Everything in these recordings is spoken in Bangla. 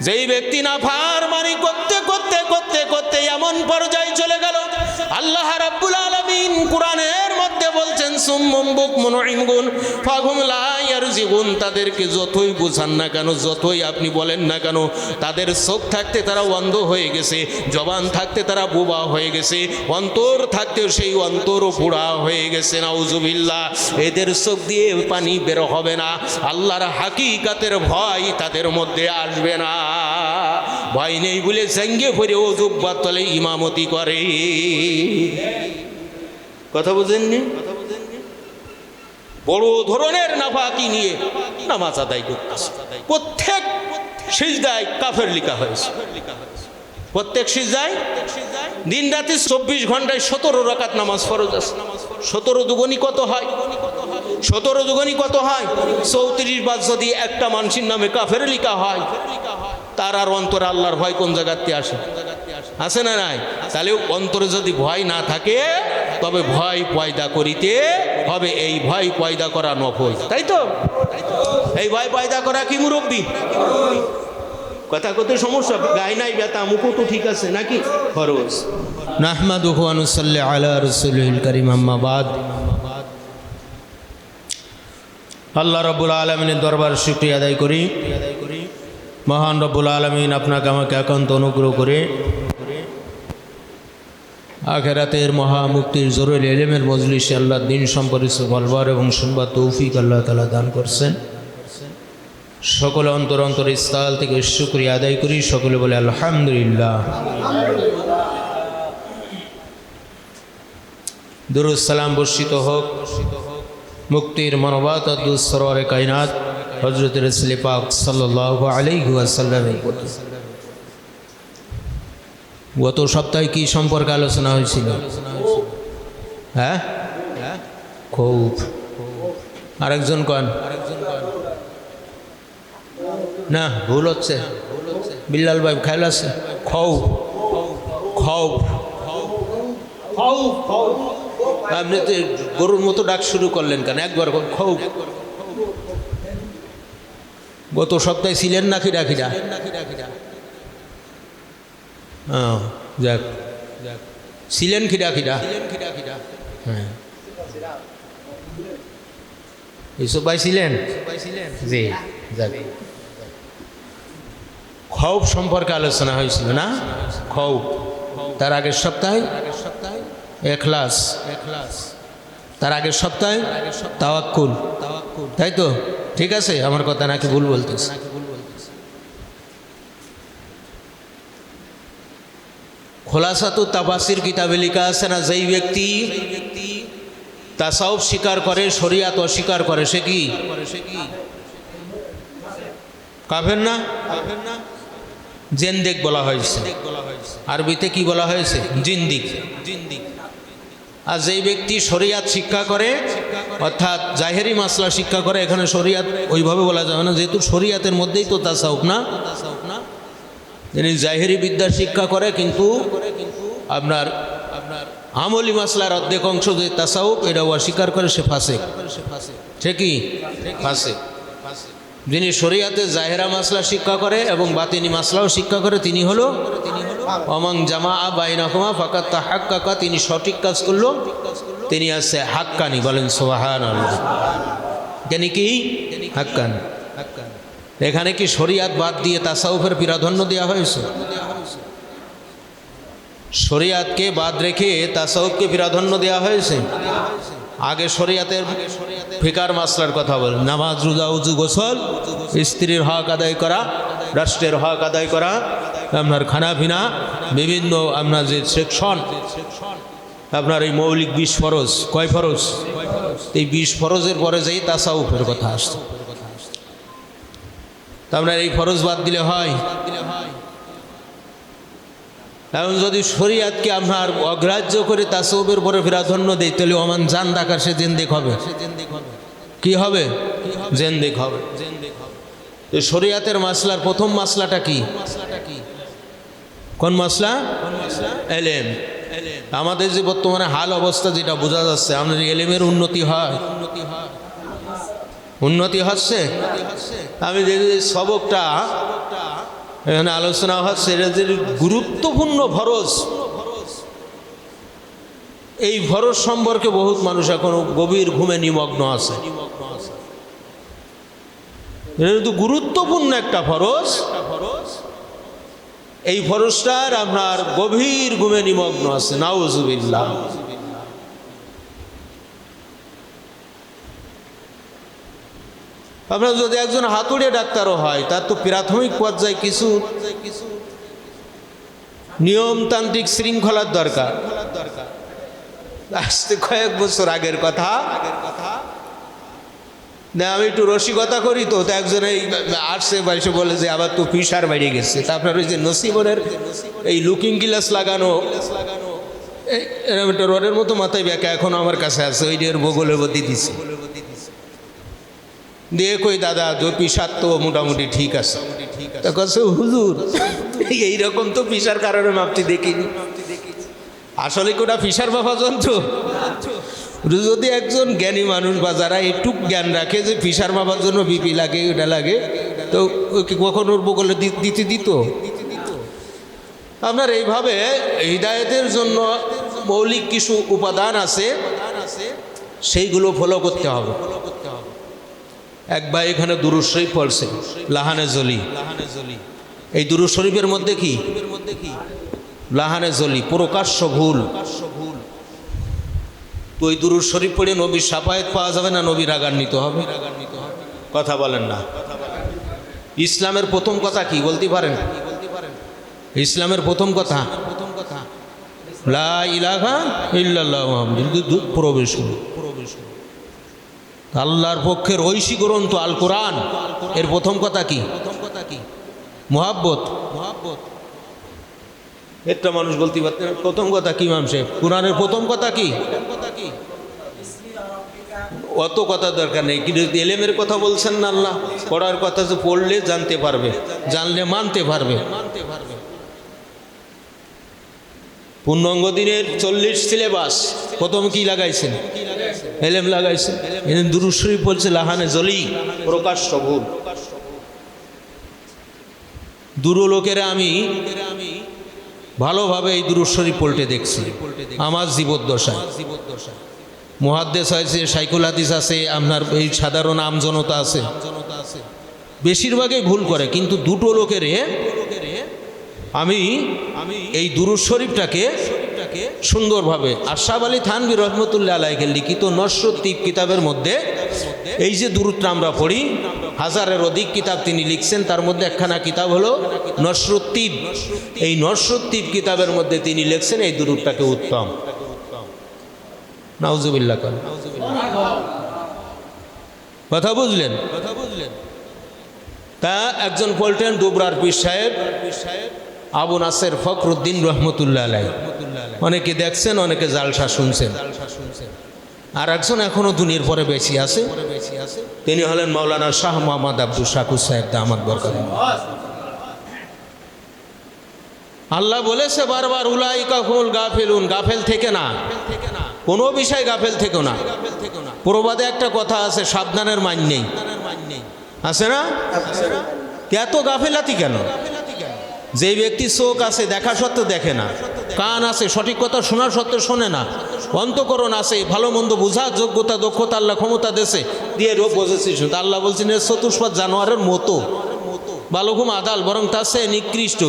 যেই ব্যক্তি নাফরমানি করতে করতে করতে করতে এমন পর্যায়ে চলে গেল, আল্লাহ রাব্বুল আলামিন কোরআনের মধ্যে বলছেন সুম্মুম বুকমুন উময়ুন ফাহুম লা ইয়ারজিকুন, তাদেরকে যতই বোঝান না কেন, যতই আপনি বলেন না কেন, তাদের চোখ থাকতে তারা অন্ধ হয়ে গেছে, জবান থাকতে তারা বোবা হয়ে গেছে, অন্তর থাকতে সেই অন্তরও পোড়া হয়ে গেছে। নাউজুবিল্লাহ। এদের চোখ দিয়ে পানি বের হবে না, আল্লাহর হাকিকাতের ভয় তাদের মধ্যে আসবে না। ভয় নেই বলে জঙ্গে পড়ে ও জুব্বার তলে ইমামতি করে। কথা বুঝেননি? বড় ধরনের নাফাকি নিয়ে নামাজ আদায় করতেছে। প্রত্যেক সিজদায় কাফের লেখা হয়েছে, প্রত্যেক সিজদায় দিন রাতে 24 ঘন্টায় 17 রাকাত নামাজ ফরজ আছে। 17 দুগুণী কত হয়? 17 দুগুণী কত হয়? 34 বার যদি একটা মানুষের নামে কাফের লেখা হয়, তার আর অন্তরে আল্লাহর ভয় কোন জায়গাতে আসে? আছে না নাই? তাহলে অন্তরে যদি ভয় না থাকে, তবে ভয় পয়দা করিতে হবে। এই ভয় পয়দা করা নফল, তাই তো? এই ভয় পয়দা করা কি মুরব্বী? কথা কত সমস্যা, গায়ে নাই ব্যথা, মুখও তো ঠিক আছে নাকি? ফরজ। নাহমাদুহু ওয়া নুসাল্লি আলা রাসূলিল কারীম, আম্মা বাদ। আল্লাহ রাব্বুল আলামিনের দরবারে শুকরিয়া আদায় করি। মহান রব্বুল আলামিন আপনাকে আমাকে একান্ত অনুগ্রহ করে আখিরাতের মহামুক্তির জরুরি ইলমের মজলিসে আল্লাহর দ্বীন সম্পর্কে বলবার এবং শুনবার তৌফিক আল্লাহ তাআলা দান করছেন। সকলে অন্তর অন্তর স্থল থেকে শুকরিয়া আদায় করি। সকলে বলে আলহামদুলিল্লাহ। দুরূদ সালাম বর্ষিত হোক মুক্তির মনোবাত সরওয়ারে কায়নাত হযরত রাসূল পাক সাল্লাল্লাহু আলাইহি ওয়াসাল্লামের প্রতি। গত সপ্তাহে কি সম্পর্কে আলোচনা হয়েছিল? হ্যাঁ, খুব। আরেকজন কন না, ভুল হচ্ছে। বিল্লাল ভাই খেয়াল আছে? খৌফ, খৌফ। আপনি তো গরুর মতো ডাক শুরু করলেন কেন? একবার খৌফ। গত সপ্তাহে ছিলেন নাকি ডাকিরা? যাক, ছিলেন খিডা খিডা? হ্যাঁ, এইসব ভাই ছিলেন? জি, যাক। খৌফ সম্পর্কে আলোচনা হয়েছিল না? খৌফ। তার আগের সপ্তাহে ইখলাস, তার আগের সপ্তাহে তাওয়াক্কুল, তাই তো? ঠিক আছে আমার কথা নাকি ভুল বলতেছি? খোলাসাতু তাফসীর কিতাবে লেখা আছে না, যেই ব্যক্তি তাসাউফ স্বীকার করে, শরিয়াত অস্বীকার করে, সে কি কাফের না? জিন্দিক বলা হয়েছে। আরবিতে কি বলা হয়েছে? জিন্দিক। আর যেই ব্যক্তি শরিয়াত শিক্ষা করে, অর্থাৎ জাহেরি মাসলা শিক্ষা করে, এখানে শরিয়াত ওইভাবে বলা যাবে না, যেহেতু শরিয়াতের মধ্যেই তো তাসাউফ না। যিনি জাহেরি বিদ্যা শিক্ষা করে কিন্তু আপনার আমলি মাসলার অর্ধেক অংশ যে তাসাউফ, এটা অস্বীকার করে, সে ফাসিক। সে কি? ফাসিক। যিনি শরিয়াতে জাহেরা মাসলা শিক্ষা করে এবং বাতিনি মাসলাও শিক্ষা করে, তিনি হলো অমান জামা বাইনাহুমা ফাকাত তাহাক্কাকা, তিনি সঠিক কাজ করলো, তিনি আছে হাক্কানি। বলেন সুবহানাল্লাহ। তিনি কি? হাক্কানি। এখানে কি শরিয়াত বাদ দিয়ে তাসাউফের প্রাধান্য দেওয়া হয়েছে? শরিয়াতকে বাদ রেখে তাসাউফকে প্রাধান্য দেওয়া হয়েছে। আগে শরিয়াতের ফিকার মাসলার কথা বলেন, নামাজ, রোজা, ওযু, গোসল, স্ত্রীর হক আদায় করা, রাষ্ট্রের হক আদায় করা, আপনার খানাপিনা, বিভিন্ন আপনার যে সেকশন, আপনার এই মৌলিক 20 ফরজ। কয় ফরজ? এই 20 ফরজের পরে যেই তাসাউফের কথা আসছে। আপনার এই ফরজ বাদ দিলে হয়? এখন যদি শরিয়াতকে আপনার অগ্রাহ্য করে তাসাউফের পরে প্রাধান্য দেয়, তাহলে ওমান জান ডাকার সে জিন্দিক হবে। কি হবে? জিন্দিক হবে। তো শরিয়াতের মাসলার প্রথম মাসলাটা কি? কোন মাসলা? এলেম। আমাদের যে বর্তমানে হাল অবস্থা যেটা বোঝা যাচ্ছে, আমাদের এলেমের উন্নতি হয়, উন্নতি হচ্ছে। আমি দেখি সবকটা এখানে আলোচনা হচ্ছে যে গুরুত্বপূর্ণ ফরজ, এই ফরজ সম্পর্কে বহুত মানুষ এখনো গভীর ঘুমে নিমগ্ন আছে। এটা কিন্তু গুরুত্বপূর্ণ একটা ফরজ, এই ফরজটার আপনার গভীর ঘুমে নিমগ্ন আছে। নাউজুবিল্লাহ। আপনার যদি একজন হাতুড়ে ডাক্তারও হয়, তার তো প্রাথমিক পর্যায়ে কিছু নিয়মতান্ত্রিক শৃঙ্খলার দরকার। আসতে কয়েক বছর আগের কথা, না আমি একটু রসিকতা করি, তো একজন এই আসছে বাড়িতে বলে যে আবার তো প্রেশার বেড়ে গেছে। তারপর ওই যে নসিবনের এই লুকিং গ্লাস লাগানো এরকম একটা রডের মতো মাথায় ব্যাকা এখনো আমার কাছে আছে, ওই যে বগলে বদি দিছে দিয়ে কই দাদা প্রেশার তো মোটামুটি ঠিক আছে। হুজুর এইরকম তো প্রেশার কারণে মাপতে দেখিনি। আসলে কোটা প্রেশার মাপা যন্ত্র? যদি একজন জ্ঞানী মানুষ বা যারা একটু জ্ঞান রাখে যে প্রেশার মাপার জন্য বিপি লাগে, ওটা লাগে, তো কখন ওর বগলে দিতে দিত। আপনার এইভাবে হিদায়াতের জন্য মৌলিক কিছু উপাদান আছে, সেইগুলো ফলো করতে হবে। এক ভাই এখানে দুরূদ শরীফ পড়ছে, লাহানে জলি। এই দুরূদ শরীফের মধ্যে কি লাহানে জলি, প্রকাশ্য ভুল। তো ওই দুরূদ শরীফ পড়ে নবীর শাফায়াত পাওয়া যাবে না, নবীর রাগান্বিত হবে? কথা বলেন না। ইসলামের প্রথম কথা কি বলতে পারেন? ইসলামের প্রথম কথা লা ইলাহা ইল্লাল্লাহ মুহাম্মাদুর প্রবেশ। আল্লাহর পক্ষের ঐশী গ্রন্থ আল কোরআন, এর প্রথম কথা কি? মুহাব্বত। একটা মানুষ বলতে পারতেন প্রথম কথা কি? ইমাম সাহেব, কোরআনের প্রথম কথা কি? অত কথা দরকার নেই, কিন্তু এলেমের কথা বলছেন না আল্লাহ। পড়ার কথা যে পড়লে জানতে পারবে, জানলে মানতে পারবে। পূর্ণাঙ্গ দিনের 40 সিলেবাস প্রথম কি লাগাইছেন? এলেম লাগাইছেন। দুরূদ শরীফ বলছে লাহানে জলি, প্রকাশ্য ভুল। দুরূহ লোকেরা আমি ভালোভাবে এই দুরূদ শরীফ পড়তে দেখছি আমার জীবদ্দশায়। মুহাদ্দিস আছে, শাইখুল হাদিস আছে, আপনার এই সাধারণ আমজনতা আছে, বেশিরভাগই ভুল করে। কিন্তু দুটো লোকের আমি এই দুরূদ শরীফটাকে সুন্দরভাবে আশরাফ আলী থানভী রহমতুল্লাহ আলাইহি লিখিত নসরুদ্দীপ কিতাবের মধ্যে এই যে দুরূদটা আমরা পড়ি, হাজারের অধিক কিতাব তিনি লিখছেন, তার মধ্যে একখানা কিতাব হলো নসরুদ্দীপ। এই নসরুদ্দীপ কিতাবের মধ্যে তিনি লিখছেন এই দুরূদটাকে উত্তম। নাউজুবিল্লাহ। কথা বুঝলেন? তা একজন বলতেন দুবরার পীর সাহেব আবু নাসের ফখরুদ্দিন রহমতুল্লাহ আলাইহি, অনেকে দেখছেন, অনেকে জালসা শুনছেন। আর একজন এখনো দুনিয়ার পরে বেশি আছে, তিনি হলেন মাওলানা শাহ মোহাম্মদ আব্দুল শাকুর সাহেব দামাত বরকাত। আল্লাহ বলেছে বারবার উলাইকা হুমুল গাফিলুন, গাফেল থেকে না, কোনো বিষয় গাফেল থেকো না। প্রবাদে একটা কথা আছে, সাবধানের মান নেই, আছে না? এত গাফেলাতি কেন? যে ব্যক্তি চোখ আছে দেখা সত্ত্বেও দেখে না, কান আছে সঠিক কথা শোনার সত্ত্বেও শোনে না, অন্তঃকরণ আছে ভালো মন্দ বোঝার যোগ্যতা দক্ষতা আল্লাহ ক্ষমতা দেশে দিয়ে বোঝেছিস, আল্লাহ বলছেন চতুষ্পাদ জানোয়ারের মতো বালহুম আদাল, বরং তার সে নিকৃষ্ট।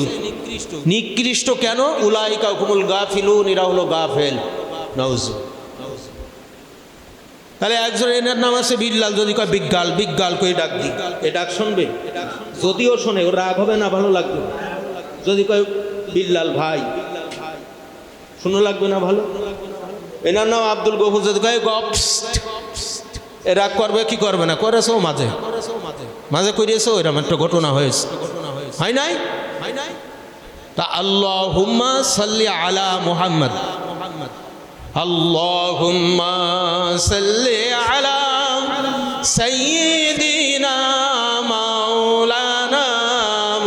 নিকৃষ্ট কেন? উলাইকা হুমুল গাফিলুন, এরা হলো গাফেল। নাউজু। তাহলে একজন এনার নাম আছে বিল্লাল, যদি কয় বিজ্ঞাল, বিজ্ঞাল কই ডাক দি, এ ডাক শুনবে? যদিও শোনে ওর রাগ হবে না, ভালো লাগবে। যদি কয় বিল্লাল ভাই, শুনো লাগবে না, ভালো। এনার নাম আব্দুল গফুর, যদি কয় গপ, এ রাগ করবে কি করবে না? করেছে ও মাঝে মাঝে করিয়েছে, ওইরকম একটা ঘটনা হয়েছে, হয় নাই? তা আল্লাহুম্মা সাল্লি আলা মুহাম্মদ, আল্লাহুম্মা সাল্লি আলা সাইয়্যিদিনা মাওলানা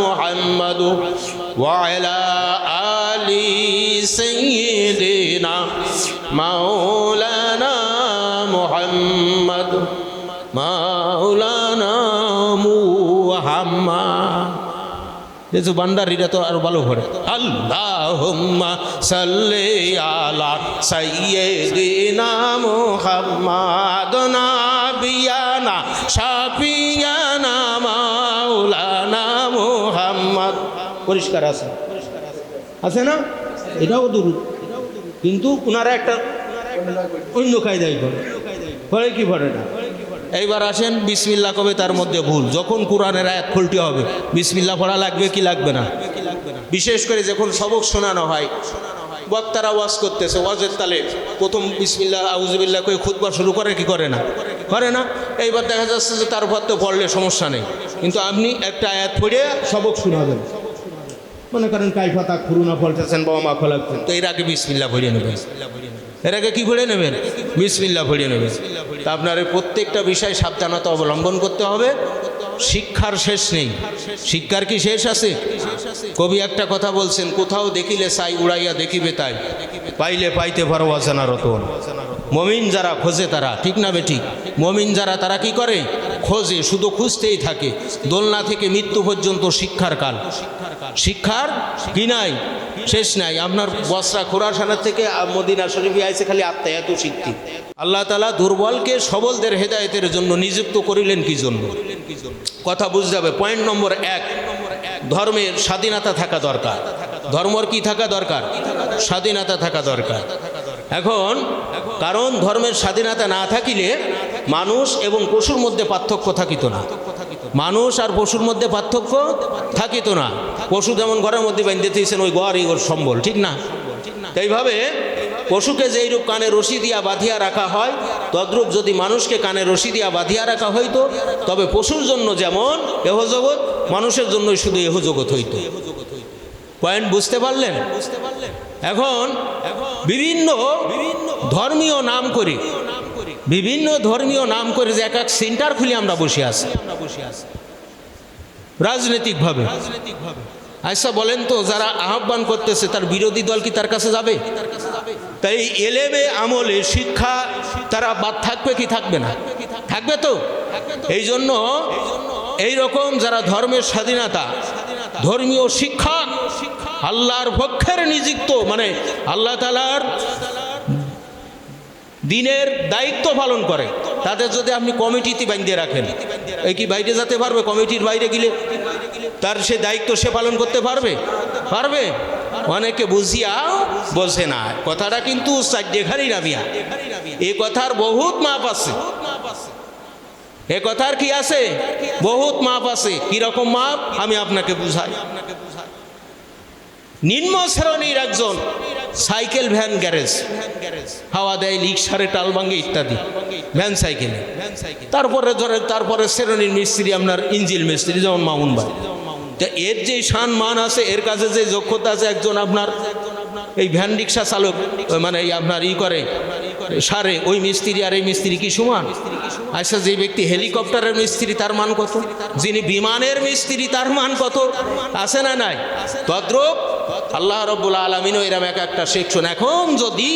মুহাম্মদ ওয়া আলা আলি সাইয়্যিদিনা মাওলানা মুহাম্মদ, মাওলানা মুহাম্মদ। যেহেতু বান্দারিরা তো আরো ভালো করে আল্লাহুম্মা সাল্লি আলা সাইয়্যিদিনা মুহাম্মাদ নাবিয়ানা শাফিয়ানা মাওলানা মুহাম্মদ। পরিষ্কার আছে, আছে না? এটাও দুরূদ, কিন্তু ওনারা একটা অন্য কায়দায় করে কি করে না। এইবার আসেন বিসমিল্লাহ কবে, তার মধ্যে ভুল। যখন কোরআনের আয়াত খুলতে হবে বিসমিল্লাহ পড়া লাগবে কি লাগবে না? বিশেষ করে যখন সবক শোনানো হয়, বক্তারা ওয়াজ করতেছে, ওয়াজের তালে প্রথম বিসমিল্লাহ আউযুবিল্লাহ করে খুতবা শুরু করে কি করে না? করে না। এইবার দেখা যাচ্ছে যে তার উপর তো পড়লে সমস্যা নেই, কিন্তু আপনি একটা আয়াত পড়ে সবক শোনাবেন, মনে করেন কাইফা তাকফুরুনা পড়তেছেন বাবা মা খলাকতুম, তো এর আগে বিসমিল্লাহ পড়ে নেবেন। এর আগে কি পড়ে নেবেন? বিসমিল্লাহ পড়ে নেবেন। তা আপনার প্রত্যেকটা বিষয় সাবধানতা অবলম্বন করতে হবে। শিক্ষার শেষ নেই। শিক্ষার কি শেষ আছে? কবি একটা কথা বলছেন, কোথাও দেখিলে চাই উড়াইয়া দেখিবে তাই, পাইলে পাইতে পারো অজানা রতন। মমিন যারা খোঁজে তারা, ঠিক না বেঠিক? মমিন যারা তারা কি করে? খোঁজে, শুধু খুঁজতেই থাকে। দোলনা থেকে মৃত্যু পর্যন্ত শিক্ষার কাল। শিক্ষার কি নাই? শেষ নাই। আপনার বসরা খোরাসানের থেকে মদিনা শরীফে আইসে খালি আত্মা এত শিক্ষিত। আল্লাহ তাআলা দুর্বলকে সবলদের হেদায়েতের জন্য নিযুক্ত করিলেন কি জন্য? কথা বুঝতে হবে। পয়েন্ট নম্বর 1, ধর্মের স্বাধীনতা থাকা দরকার। ধর্মর কি থাকা দরকার? স্বাধীনতা থাকা দরকার। এখন কারণ ধর্মের স্বাধীনতা না থাকিলে মানুষ এবং পশুর মধ্যে পার্থক্য থাকিত না। মানুষ আর পশুর মধ্যে পার্থক্য থাকিত না। পশু যেমন ঘরের মধ্যে বেঁধে দিয়েছেন, ওই ঘরই ওর সম্বল, ঠিক না? এইভাবে পশুকে যেই রূপ কানে রশি দিয়া বাঁধিয়া রাখা হয়, তদ্রূপ যদি মানুষকে কানে রশি দিয়া বাঁধিয়া রাখা হইতো, তবে পশুর জন্য যেমন এহ জগৎ, মানুষের জন্যই শুধু এহ জগৎ হইত। পয়েন্ট বুঝতে পারলেন? এখন বিভিন্ন ধর্মীয় নাম করে, বিভিন্ন ধর্মীয় নাম করে যে এক এক সেন্টার খুলে আমরা বসে আছি রাজনৈতিকভাবে। আচ্ছা বলেন তো, যারা আহ্বান করতেছে তার বিরোধী দল কি তার কাছে যাবে? তাই এলেমে আমলে শিক্ষা তারা বাদ থাকবে কি থাকবে না? থাকবে তো। এই জন্য এইরকম যারা ধর্মের স্বাধীনতা, ধর্মীয় শিক্ষা আল্লাহর পক্ষের নিযুক্ত, মানে আল্লাহ তাআলার দিনের দায়িত্ব পালন করে, তাদের যদি আপনি কমিটিতে বাঁধিয়ে রাখেন, এই কি বাইরে যেতে পারবে? কমিটির বাইরে গেলে তার সে দায়িত্ব সে পালন করতে পারবে? পারবে? অনেকে বুঝিয়া বলছে না। কথাটা কিন্তু সাইডেখারি নামিয়া, এই কথার বহুত মাপ আছে। এ কথার কি আছে? বহুত মাপ আছে। কিরকম মাপ আমি আপনাকে বুঝাই। নিম্ন শ্রেণীর একজন সাইকেল ভ্যান গ্যারেজ, হাওয়া দেয়, লিক সারে, টাল ভাঙে ইত্যাদি, ভ্যান সাইকেলে। তারপরে শ্রেণীর মিস্ত্রি, আপনার ইঞ্জিল মিস্ত্রি, যেমন মামুন ভাই। তা এর যে শান মান আছে, এর কাছে যে যোগ্যতা আছে, একজন আপনার এই ভ্যান রিক্সা চালক, মানে আপনার করে সারে, ওই মিস্ত্রি আর এই মিস্ত্রি কি সমান? আচ্ছা, যে ব্যক্তি হেলিকপ্টারের মিস্ত্রি তার মান কত? যিনি বিমানের মিস্ত্রি তার মান কত? আছে না নাই? তদ্রূপ আল্লাহ রাব্বুল আলামিন এরকম এক একটা সেকশন। এখন যদি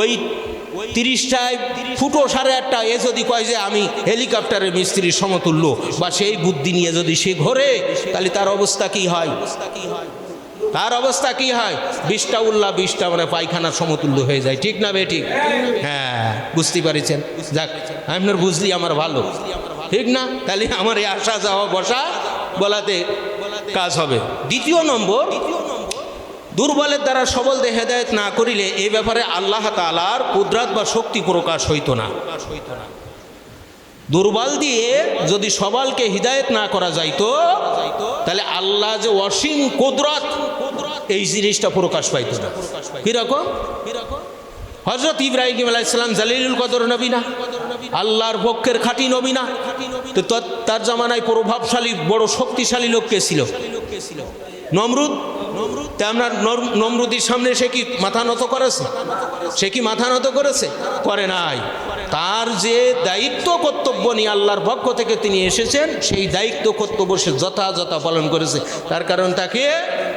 ওই 30টায় ফুটো 8.5টা এ যদি কয় যে আমি হেলিকপ্টারের মিস্ত্রির সমতুল্য, বা সেই বুদ্ধি নিয়ে যদি সে ঘোরে, তাহলে তার অবস্থা কি হয়? তার অবস্থা কি হয়? 20টা উল্লাহ 20টা মানে পায়খানার সমতুল্য হয়ে যায়, ঠিক না বেঠিক? হ্যাঁ, বুঝতে পারছেন? যাক, আপনার বুঝলি আমার ভালো, ঠিক না? তাহলে আমার এই আসা যাওয়া বসা বলাতে কাজ হবে। দ্বিতীয় নম্বর, দুর্বলের দ্বারা সবলদের হেদায়েত না করিলে এই ব্যাপারে আল্লাহ তাআলার কুদরত বা শক্তি প্রকাশ হইত না। দুর্বল দিয়ে যদি সবলকে হিদায়েত না করা যাইতো, তাহলে আল্লাহ যে অসীম কুদরত, এই জিনিসটা প্রকাশ পাইত না। কিরকম? হযরত ইব্রাহিম আলাইহিস সালাম জালিলুল কদর নবী না? আল্লাহর পক্ষের খাঁটি নবী না? তো তার জামানায় প্রভাবশালী বড় শক্তিশালী লোক কে ছিল? নমরুদ। আপনার নমরুদের সামনে সে কি মাথা নত করেছে? সে কি মাথা নত করেছে? করে নাই। তার যে দায়িত্ব কর্তব্য নিয়ে আল্লাহর পক্ষ থেকে তিনি এসেছেন, সেই দায়িত্ব কর্তব্য সে যথাযথ পালন করেছে। তার কারণ তাকে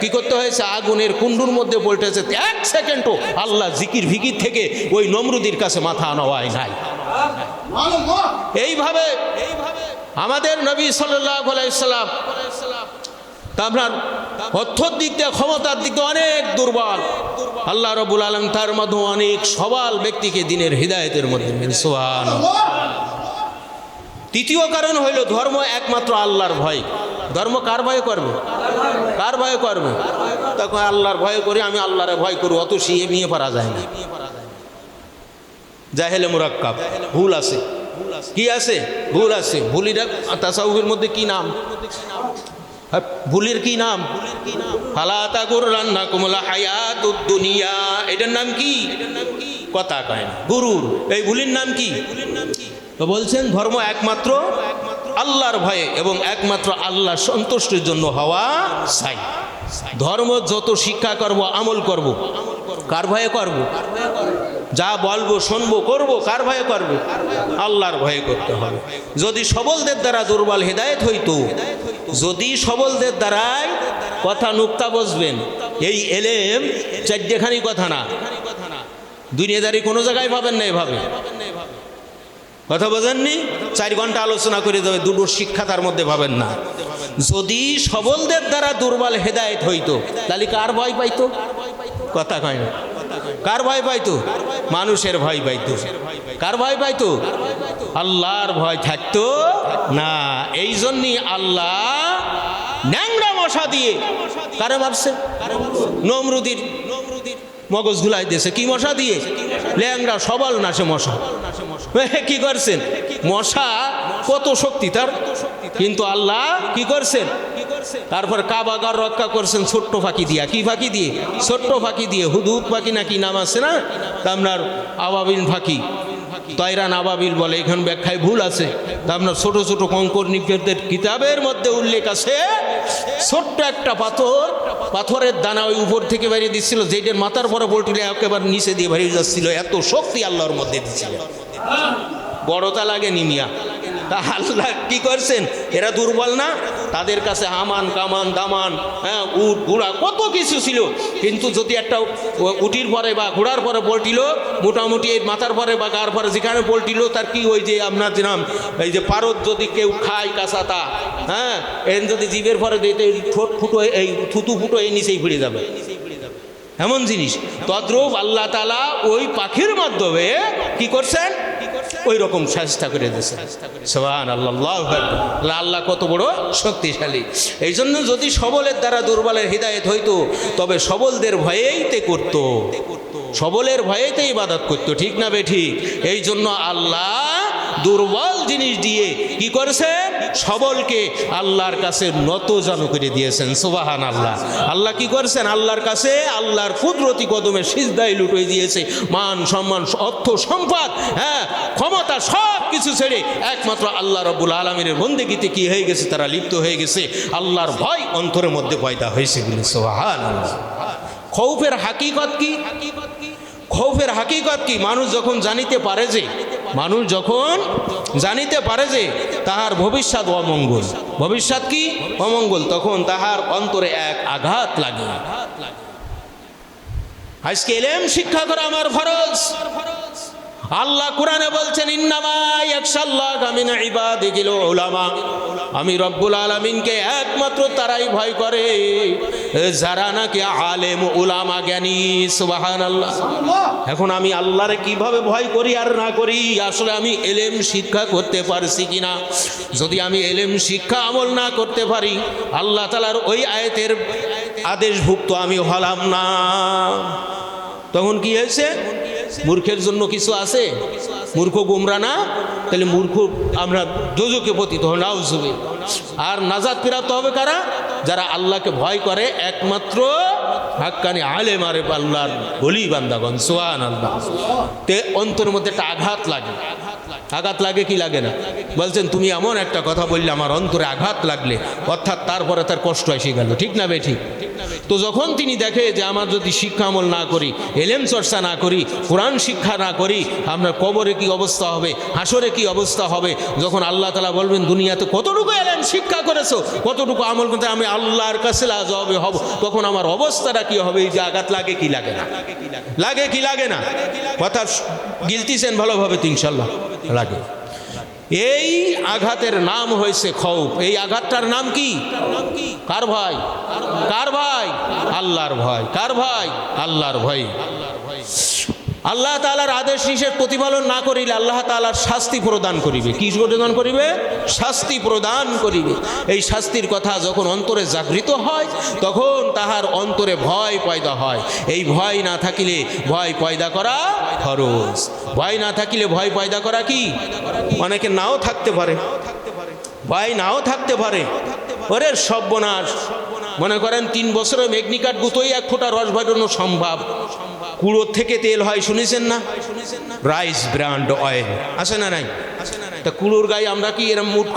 কি করতে হয়েছে? আগুনের কুণ্ডুর মধ্যে পড়েছে। 1 সেকেন্ডও আল্লাহ জিকির ভিকির থেকে ওই নমরুদের কাছে মাথা আনা হয় নাই। এইভাবে আমাদের নবী সাল্লাল্লাহু আলাইহি সাল্লাম তা আপনার অর্থর দিক দিয়ে ক্ষমতার দিক দিয়ে অনেক দুর্বল। আল্লাহ রাব্বুল আলামিন তার মাধ্যমে অনেক সবল ব্যক্তিকে দিনের হিদায়াতের মধ্যে সুবহানাল্লাহ। তৃতীয় কারণ হইল ধর্ম একমাত্র আল্লাহর ভয়। ধর্ম কার ভয় করবে? কার ভয় করবে? তখন আল্লাহর ভয় করি, আমি আল্লাহরে ভয় করি, অত শিয়ে নিয়ে পারা যায় না। জাহেলে মুরাক্কাব, ভুল আছে। কি আছে? ভুল আছে। ভুলিরা তাসাউফের মধ্যে কি নাম? ভুলের কি নাম? ফালা তাগুররান্নাকুমুল হায়াতুদ দুনিয়া, এটার নাম কি? কথা কয় না, গুরুর। এই ভুলের নাম কি? তো বলছেন ধর্ম একমাত্র আল্লাহর ভয়ে এবং একমাত্র আল্লাহ সন্তুষ্টির জন্য হওয়া চাই। ধর্ম যত শিক্ষা করব, আমল করব, কার ভয়ে করব? যা বলবো শুনবো করবো, কার ভয়ে করবো? আল্লাহর ভয়ে করতে হবে। যদি সবলদের দ্বারা দুর্বল হেদায়েত হইতো, যদি সবলদের দ্বারাই কথা নুক্তা বসবেন, এই এলেম চারটেখানি কথা না, দুনিয়াদারি কোনো জায়গায় পাবেন না। এভাবে কথা বোঝেননি? 4 ঘন্টা আলোচনা করে দেবে, দুটো শিক্ষা তার মধ্যে পাবেন না। যদি সবলদের দ্বারা দুর্বল হেদায়েত হইতো, তাহলে কার ভয় পাইতো? কথা কয় না। কার ভয় পাইতো? মানুষের ভয় পাইতো। কার ভয় পাইতো? আল্লাহর ভয় থাকতো না। এই জন্যই আল্লাহ ন্যাংরা মশা দিয়ে কারে মারছে? নমরুদির মগজ গুলাই দিয়েছে। কি মশা দিয়ে? ল্যাংরা সবল না সে মশা। কি করছেন? মশা কত শক্তি তার, কিন্তু আল্লাহ কি করছেন? তারপর কাবাগার রক্ষা করছেন ছোট্ট ফাঁকি দিয়া। কি ফাঁকি দিয়ে? ছোট্ট ফাঁকি দিয়ে। হুদুদ ফাঁকি নাকি নাম আছে না, আপনার আবাবিল ফাঁকি, তয়রান আবাবিল বলে। এখানে ব্যাখ্যায় ভুল আছে। তা আপনার ছোট ছোট কঙ্কর নিক্ষেপদের কিতাবের মধ্যে উল্লেখ আছে, ছোট্ট একটা পাথর, পাথরের দানা ওই উপর থেকে বেরিয়ে দিচ্ছিল, যেটার মাথার পরে পল্টিলে একেবারে নিচে দিয়ে বেরিয়ে যাচ্ছিল। এত শক্তি আল্লাহর মধ্যে দিচ্ছিল, বড়তা লাগে নিমিয়া। তা আল্লাহ কি করছেন? এরা দুর্বল না? তাদের কাছে হামান কামান দামান, হ্যাঁ, উট ঘোড়া কত কিছু ছিল, কিন্তু যদি একটা উটির পরে বা ঘোড়ার পরে পল্টিল, মোটামুটি এই মাথার পরে বা গার পরে যেখানে পল্টিল, তার কি ওই যে আপনার যেরাম এই যে পারদ যদি কেউ খায় কাঁচাতা, হ্যাঁ, এর যদি জীবের পরে দিতে ঠোঁট ফুটো, এই থুতু ফুটো এই নিচেই ফিরে যাবে, এমন জিনিস। তদ্রূপ আল্লাহ তাআলা ওই পাখির মাধ্যমে কি করছেন? ওই রকম চেষ্টা করে দিয়েছেন। সুবহানাল্লাহ। আল্লাহ কত বড় শক্তিশালী। এই জন্য যদি সবলের দ্বারা দুর্বলের হিদায়েত হইতো, তবে সবলদের ভয়েই তে করতো, সবলের ভয়েতে ইবাদত করতো। ঠিক না বেঠিক? এই জন্য আল্লাহ দুর্বল জিনিস দিয়ে কি করেছেন? সবলকে আল্লাহর কাছে নত জানু করে দিয়েছেন। সুবহানাল্লাহ। আল্লাহ কি করেছেন? আল্লাহর কাছে আল্লাহর কুদরতি কদমে সিজদায় লুটে দিয়েছে। মান সম্মান অর্থ সম্পদ, হ্যাঁ, ক্ষমতা সব কিছু ছেড়ে একমাত্র আল্লাহ রাব্বুল আলামিনের বন্দেগীতে কি হয়ে গেছে? তারা লিপ্ত হয়ে গেছে। আল্লাহর ভয় অন্তরের মধ্যে পয়দা হয়েছে। সুবহানাল্লাহ। খৌফের হাকিকত কি? খৌফের হাকিকত কি? মানুষ যখন জানিতে পারে যে, মানুষ যখন জানিতে পারে যে তাহার ভবিষ্যৎ অমঙ্গল, ভবিষ্যৎ কি? অমঙ্গল, তখন তাহার অন্তরে এক আঘাত লাগে। আজকে ইলম শিক্ষা করা আমার ফরজ। আল্লাহ কোরআনে বলছেন, ইন্নামা ইয়াখশাল্লাহা মিন ইবাদিহিল উলামা। আমি রব্বুল আলামিনকে একমাত্র তারাই ভয় করে যারা নাকি আলেম উলামা জ্ঞানী। সুবহানাল্লাহ। এখন আমি আল্লাহরে কিভাবে ভয় করি আর না করি? আসলে আমি ইলম শিক্ষা করতে পারছি কিনা। যদি আমি ইলম শিক্ষা আমল না করতে পারি, আল্লাহ তাআলার ওই আয়াতের আদেশভুক্ত আমি হলাম না, তখন কি হয়েছে? মূর্খের জন্য কিছু আছে? মূর্খ গুমরা না? তাহলে মূর্খ আমরা দোজখে পতিত হব, নাউজুবিল্লাহ। আর নাজাত পেরাতে হবে কারা? যারা আল্লাহকে ভয় করে, একমাত্র হাক্কানি আলেম আরে আল্লাহর বলি বান্দাগণ। সুবহানাল্লাহ। তে অন্তরের মধ্যে একটা আঘাত লাগে। আঘাত লাগে কি লাগে না? বলছেন তুমি এমন একটা কথা বললে আমার অন্তরে আঘাত লাগলে, অর্থাৎ তারপরে তার কষ্ট এসে গেল। ঠিক না বেঠিক? তো যখন তিনি দেখে যে আমার যদি শিক্ষা আমল না করি, এলেম চর্চা না করি, কোরআন শিক্ষা না করি, আপনার কবরে কি অবস্থা হবে, হাসরে কি অবস্থা হবে, যখন আল্লাহ তাআলা বলবেন দুনিয়াতে কতটুকু এলেম শিক্ষা করেছো, কতটুকু আমল করতে আমি আল্লাহর কাছে লাজবাবে হব, তখন আমার অবস্থাটা কি হবে? এই যে আঘাত লাগে কি লাগে না? লাগে কি লাগে না? কথা গিলতিছেন ভালোভাবে তো ইনশাল্লাহ লাগে। এই আঘাতের নাম হয়েছে খৌফ। এই আঘাতটার নাম কি? কার ভয়? কার ভয়? আল্লাহর ভয়। কার ভয়? আল্লাহর ভয়। আল্লাহ তাআলার আদেশ নিষেধ প্রতিপালন না করিলে আল্লাহ তাআলার শাস্তি প্রদান করিবে। কি প্রদান করিবে? শাস্তি প্রদান করিবে। এই শাস্তির কথা যখন অন্তরে জাগৃত হয় তখন তাহার অন্তরে ভয় পয়দা হয়। এই ভয় না থাকিলে ভয় পয়দা করা ফরজ। ভয় না থাকিলে ভয় পয়দা করা কি? অনেকে নাও থাকতে পারে, ভয় নাও থাকতে পারে। ওরে সর্বনাশ, মনে করেন 3 বছরে মেঘনিকাট গুতোই 1 ফোঁটা রস বেরোনো সম্ভব। কুড়োর থেকে তেল হয় শুনেছেন না? রাইস ব্র্যান্ড অয়েল আছে না নাই? তা কুড়োর গায়ে আমরা কি এরম মুঠ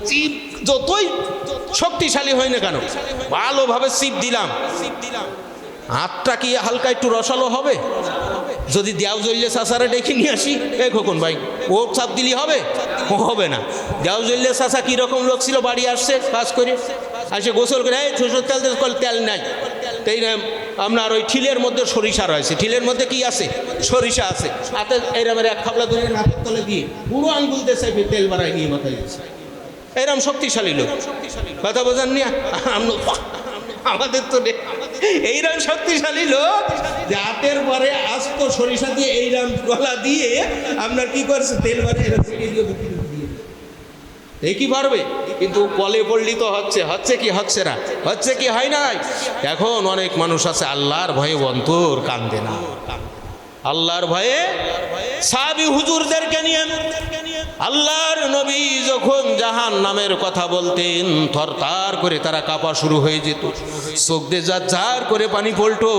চিপ যতই শক্তিশালী হয় না কেন ভালোভাবে চিপ দিলাম, হাতটা কি হালকা একটু রসালো হবে? যদি দেও জ্বললে চাষারে ডেকে নিয়ে আসি, এ খোকন ভাই ও চাপ দিলি হবে? হবে না। দেও জ্বললে চাষা কীরকম লোক ছিল, বাড়ি আসছে কাজ করে আসে গোসল করে, এই সরষের তেল তেল নাই, তাই না? আপনার ওই ঠিলের মধ্যে সরিষা রয়েছে, ঠিলের মধ্যে কি আছে? সরিষা আছে। হাতে এইরকমের 1 খাবলা ধরে নাকের তলে দিয়ে পুরো আঙ্গুল দেশে ফের তেল বাড়াই নিয়ে মাথায় দিচ্ছে। এরকম শক্তিশালী লোক, কথা বোঝেন নি? আমাদের তো এইরকম শক্তিশালী লোক যে হাতের পরে আস্ত সরিষা দিয়ে এইরকম গলা দিয়ে আপনার কি করছে, তেল বাড়ি কি পারবে? কিন্তু কলে পড়লি তো হচ্ছে কি হচ্ছে না, হচ্ছে কি হয় নাই? এখন অনেক মানুষ আছে আল্লাহর ভয়ে অন্তর কান্দে না। আল্লাহর ভয়ে সাহাবী হুজুরদেরকে নিয়ে আল্লাহর নবী যখন জাহান্নামের কথা বলতেন থরথর করে তারা কাঁপা শুরু হয়ে যেত, চোখ দিয়ে ঝার করে পানি পড়তো।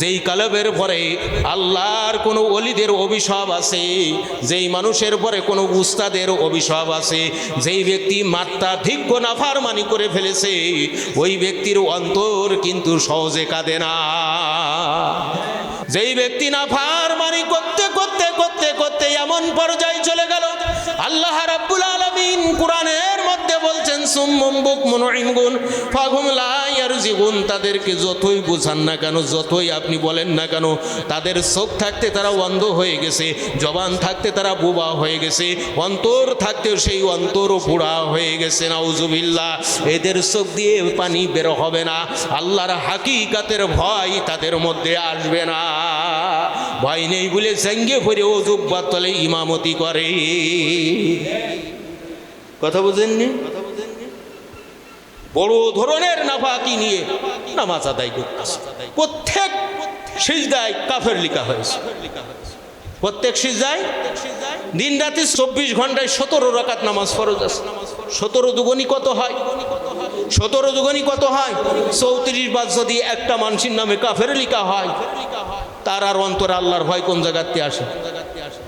যেই কালেবের পরে আল্লাহর কোনো ওলিদের অভিশাপ আছে, যেই মানুষের পরে কোনো উস্তাদের অভিশাপ আছে, যেই ব্যক্তি মাত্রাধিক্য নাফরমানি করে ফেলেছে ওই ব্যক্তির অন্তর কিন্তু সহজে কাঁদে না। যেই ব্যক্তি নাফরমানি করতে করতে করতে করতে এমন পর্যায়ে চলে গেল, আল্লাহ রাব্বুল আলামিন কোরআনের মধ্যে বলছেন সুম্মুম বুকমুন উময়ুন ফাহুম লা ইয়ারজিকুন, তাদেরকে যতই বোঝান না কেন, যতই আপনি বলেন না কেন, তাদের চোখ থাকতে তারা অন্ধ হয়ে গেছে, জবান থাকতে তারা বোবা হয়ে গেছে, অন্তর থাকতে সেই অন্তরও পোড়া হয়ে গেছে। নাউজুবিল্লাহ। এদের চোখ দিয়ে পানি বের হবে না, আল্লাহর হাকিকাতের ভয় তাদের মধ্যে আসবে না। ভয় নেই বলে জঙ্গে পড়ে ও জুব্বার তলে ইমামতি করে। কথা বুঝেননি? বড় ধরনের নাফাকি নিয়ে নামাজ আদায় করতেছে। প্রত্যেক সিজদায় কাফের লেখা হয়েছে, প্রত্যেক সিজদায় দিন রাতে 24 ঘন্টায় 17 রাকাত নামাজ ফরজ আছে। 17 দুগুনি কত হয়? 17 দুগুনি কত হয়? 34 বার যদি একটা মানুষের নামে কাফের লেখা হয়, তার আর অন্তরে আল্লাহর ভয় কোন জায়গাতে আসে?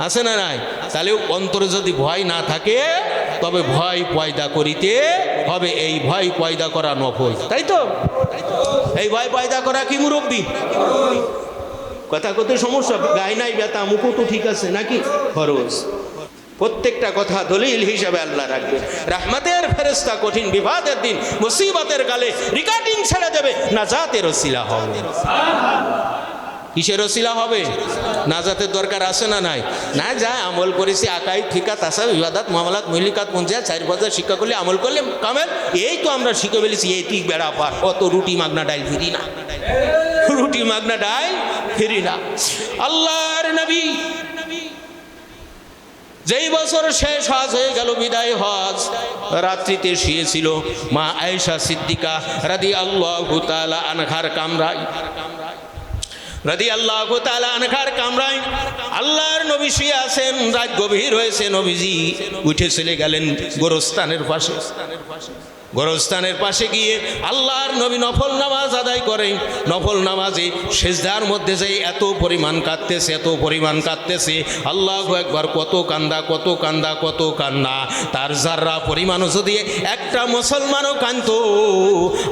আছে না নাই? তাহলে অন্তরে যদি ভয় না থাকে তবে ভয় পয়দা করিতে হবে। এই ভয় পয়দা করা নফল, তাই তো? এই ভয় পয়দা করা কি মুরব্বী? কথা কত সমস্যা, গায়ে নাই ব্যথা, মুখও তো ঠিক আছে নাকি? ফরজ। প্রত্যেকটা কথা দলিল হিসাবে আল্লাহ রাখবে। রহমতের ফেরেশতা কঠিন বিপদের দিন মুসিবতের কালে রিকার্ডিং ছেড়ে দেবে, নাজাতের ওসিলা হবে। কিসের ওসিলা হবে? নাজাতের দরকার আছে না নাই? না যা আমল করেছি আকাই ঠিকা তাসা ইবাদত মামলাত মহিলিকাত পঞ্চায়েত 4 বছর শিক্ষা করলে আমল করলে কামেল, এই তো আমরা শিখে ফেলেছি। এই ঠিক বেড়া পার, অত রুটি মাগনা ডাইল ফিরি না, রুটি মাগনা ডাইল ফিরি না। আল্লাহর নবী যেই বছর শেষ হজ হয়ে গেল, বিদায় হজ, রাত্রিতে শুয়েছিল মা আয়েশা সিদ্দিকা রাদিয়াল্লাহু তাআলা আনহার কামরায়, রাদিয়াল্লাহু তাআলা আনহার কামরায় আল্লাহর নবী শুয়ে আছেন। রাত গভীর হয়েছে, নবীজি উঠে চলে গেলেন গোরস্থানের পাশে। গোরস্থানের পাশে গিয়ে আল্লাহর নবী নফল নামাজ আদায় করেন। নফল নামাজে সিজদার মধ্যে যে এত পরিমাণ কাঁদতেছে, এত পরিমাণ কাঁদতেছে, আল্লাহু আকবার, কত কান্দা, কত কান্দা, কত কান্না। তার যারা পরিমাণও যদি একটা মুসলমানও কাঁদতো,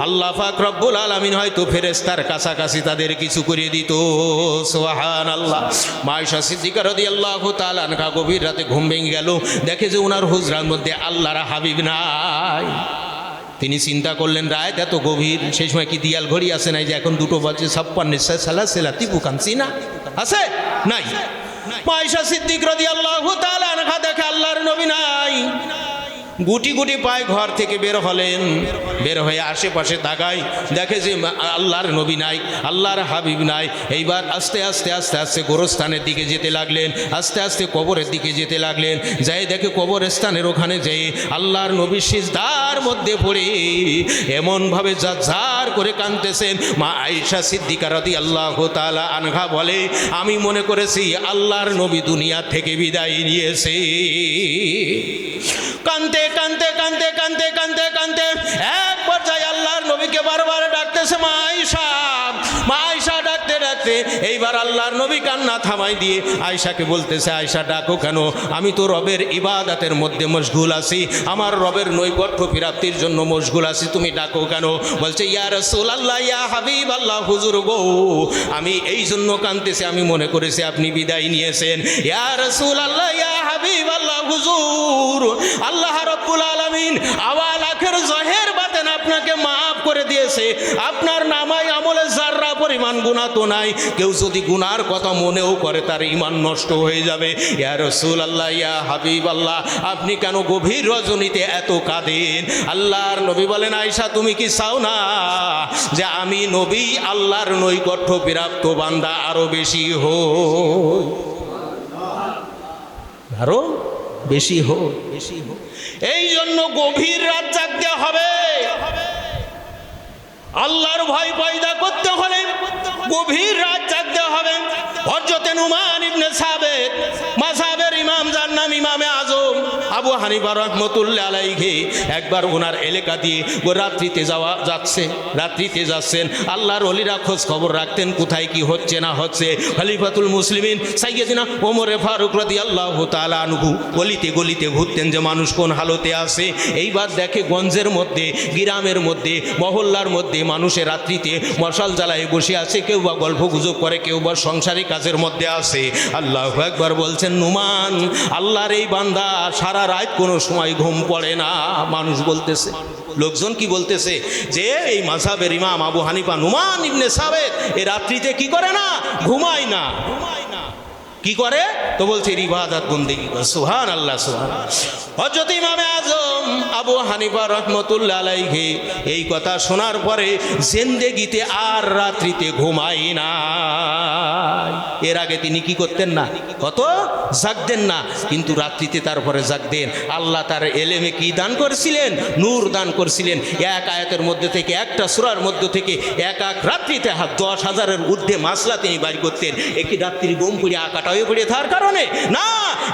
আল্লাহ পাক রব্বুল আলামিন হয়তো ফেরেশতার কাছাকাছি তাদের কিছু করে দিত। সুবহানাল্লাহ। মা আয়েশা সিদ্দিকা রাদিয়াল্লাহু তাআলা আনহা গভীর রাতে ঘুম ভেঙে গেল, দেখে যে ওনার হুজরার মধ্যে আল্লাহর হাবিব নাই। তিনি চিন্তা করলেন রাত এত গভীর, সেই সময় কি দিয়াল ঘড়ি আছে নাই যে এখন 2:56 তিপু কানছি না আছে নাই? মা আয়েশা সিদ্দিক রাদিয়াল্লাহু তাআলা আনহা দেখে আল্লাহর নবী নাই। গুটি গুটি পায়ে ঘর থেকে বের হলেন। বের হয়ে আশেপাশে তাকাই, দেখে যে আল্লাহর নবী নাই, আল্লাহর হাবিব নাই। এইবার আস্তে আস্তে আস্তে আস্তে গোরস্থানের দিকে যেতে লাগলেন, আস্তে আস্তে কবরের দিকে যেতে লাগলেন। যাই দেখে কবরস্থানের ওখানে যেয়ে আল্লাহর নবী সিজদার মধ্যে পড়ে এমনভাবে জার করে কাঁদতেছেন। মা আয়েশা সিদ্দিকা রাদিয়াল্লাহু তাআলা আনহা বলে, আমি মনে করেছি আল্লাহর নবী দুনিয়া থেকে বিদায় নিয়েছে। কানতে কানতে কানতে কানতে কানতে কানতে এক পর্যায়ে আল্লাহর নবীকে বারবার ডাকতেছে মা আয়েশা, মা আয়েশা ডাকতে ডাকতে এইবার আল্লাহর নবী কান্না থামাই দিয়ে আয়েশাকে বলতেছে, আয়েশা ডাকো কেন? আমি তো রবের ইবাদতের মধ্যে মশগুল আছি, আমার রবের নৈকট্য প্রাপ্তির জন্য মশগুল আছি, তুমি ডাকো কেন? বলছে, ইয়া রাসূলুল্লাহ, ইয়া হাবিবাল্লাহ, হুজুর গো, আমি এই জন্য কাঁদতেছি, আমি মনে করেছি আপনি বিদায় নিয়েছেন। ইয়া রাসূলুল্লাহ, ইয়া হাবিবাল্লাহ, হুজুর, আল্লাহ রাব্বুল আলামিন আওয়াল আখির জাহির বাতিন আপনাকে মাফ করে দিয়েছে, আপনার নামায় আমলে যাররা পরিমাণ গুনাহ তো নাই। কেউ যদি গুনার কথা মনেও করে তার ঈমান নষ্ট হয়ে যাবে। ইয়া রাসূলুল্লাহ, ইয়া হাবিবাল্লাহ, আপনি কেন গভীর রজনীতে এত কাঁদেন? আল্লাহর নবী বলেন, আয়েশা তুমি কি চাও না যে আমি নবী আল্লাহর নৈকট্য প্রাপ্ত বান্দা আরো বেশি হই, আরো বেশি হোক, বেশি হোক। এই জন্য গভীর রাত জাগতে হবে। আল্লাহর ভয় পয়দা করতে হলে গভীর রাত জাগতে হবে। হযরত নুমান ইবনে সাবিত, মাযহাবের ইমাম, যার নাম ইমামে আজম আবু হানিফা রাহমাতুল্লাহ আলাইহি, একবার ওনার এলাকা দিয়ে রাত্রিতে রাত্রিতে যাচ্ছেন। আল্লাহর ওলিরা খোঁজ খবর রাখতেন কোথায় কি হচ্ছে না হচ্ছে। খলিফাতুল মুসলিমিন সাইয়্যিদনা ওমর ফারুক রাদিয়াল্লাহু তাআলা আনহু গলিতে গলিতে ঘুরতেন যে মানুষ কোন হালতে আছে। এইবার দেখে গঞ্জের মধ্যে, গ্রামের মধ্যে, মহল্লার মধ্যে মানুষের রাত্রিতে মশাল জ্বালায় বসে আছে, কেউ বা গল্প গুজব করে, কেউ বা সংসারী কাজের মধ্যে আছে। আল্লাহু আকবার বলছেন, নুমান, আল্লাহর এই বান্দা সারা রাত কোনো সময় ঘুম পড়ে না। মানুষ বলতেছে, লোকজন কি বলতেছে যে এই মাযহাবের ইমাম আবু হানিফা নুমান ইবনে সাবিত এই রাত্রিতে কি করে না? ঘুমায় না। কি করে? তো বলছে ইবাদত বন্দেগী করে। সুবহানাল্লাহ, সুবহানাল্লাহ। হযরত ইমামে আজম আবু হানিফা রাহমাতুল্লাহ আলাইহি এই কথা শোনার পরে জিন্দেগিতে আর রাত্রিতে ঘুমাই না। এর আগে তিনি কি করতেন না? কত জাগতেন না, কিন্তু রাত্রিতে তারপরে জাগতেন। আল্লাহ তার এলেমে কি দান করেছিলেন? নূর দান করেছিলেন। এক আয়াতের মধ্যে থেকে, একটা সূরার মধ্যে থেকে এক এক রাত্রিতে 10,000-এর ঊর্ধ্বে মাসলা তিনি বাইর করতেন। একই রাত্রি ঘুম পড়ে আকাটা হয়ে পড়ে থাকার কারণে না।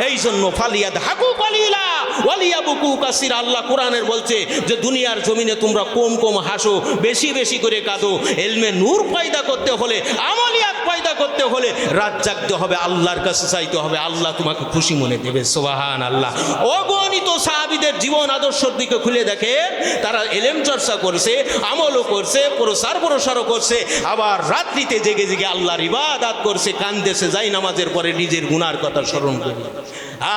এই জন্য ফালিয়াদ হাকু কালিলা ওয়ালিয়াবুকু কাসিরা। আল্লাহ কোরআনের বলছে যে দুনিয়ার জমিনে তোমরা কম কম হাসো, বেশি বেশি করে কাঁদো। এলমে নূর পয়দা করতে হলে, আমলিয়াত পয়দা করতে হলে রাত জাগতে হবে, আল্লাহর কাছে চাইতে হবে, আল্লাহ তোমাকে খুশি মনে দেবে। সুবহানাল্লাহ। অগণিত সাহাবীদের জীবন আদর্শের দিকে খুলে দেখে, তারা এলেম চর্চা করছে, আমলও করছে, প্রসারও করছে, আবার রাত্রিতে জেগে জেগে আল্লাহর ইবাদত করছে, কান্দেছে, যাই নামাজের পরে নিজের গুনার কথা স্মরণ করি।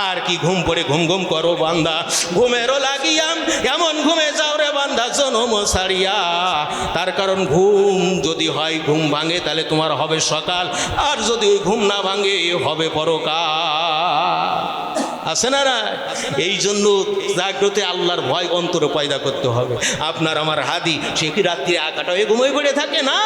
আর কি ঘুম পড়ে ঘুম ঘুম করো বান্দা, ঘুমেরও লাগিয়াম এমন ঘুমে যাও রে বান্দা জনম ছাড়িয়া। তার কারণ ঘুম যদি হয়, ঘুম ভাঙে, তাহলে তোমার হবে সকাল, আর যদি ওই ঘুম না ভাঙে হবে পরকাল। আছে না না? এই জন্য জাগ্রতে আল্লাহর ভয় অন্তরে পয়দা করতে হবে। আপনার আমার হাদি সে কি রাত্রি আকাটা হয়ে ঘুমিয়ে পড়ে থাকে না?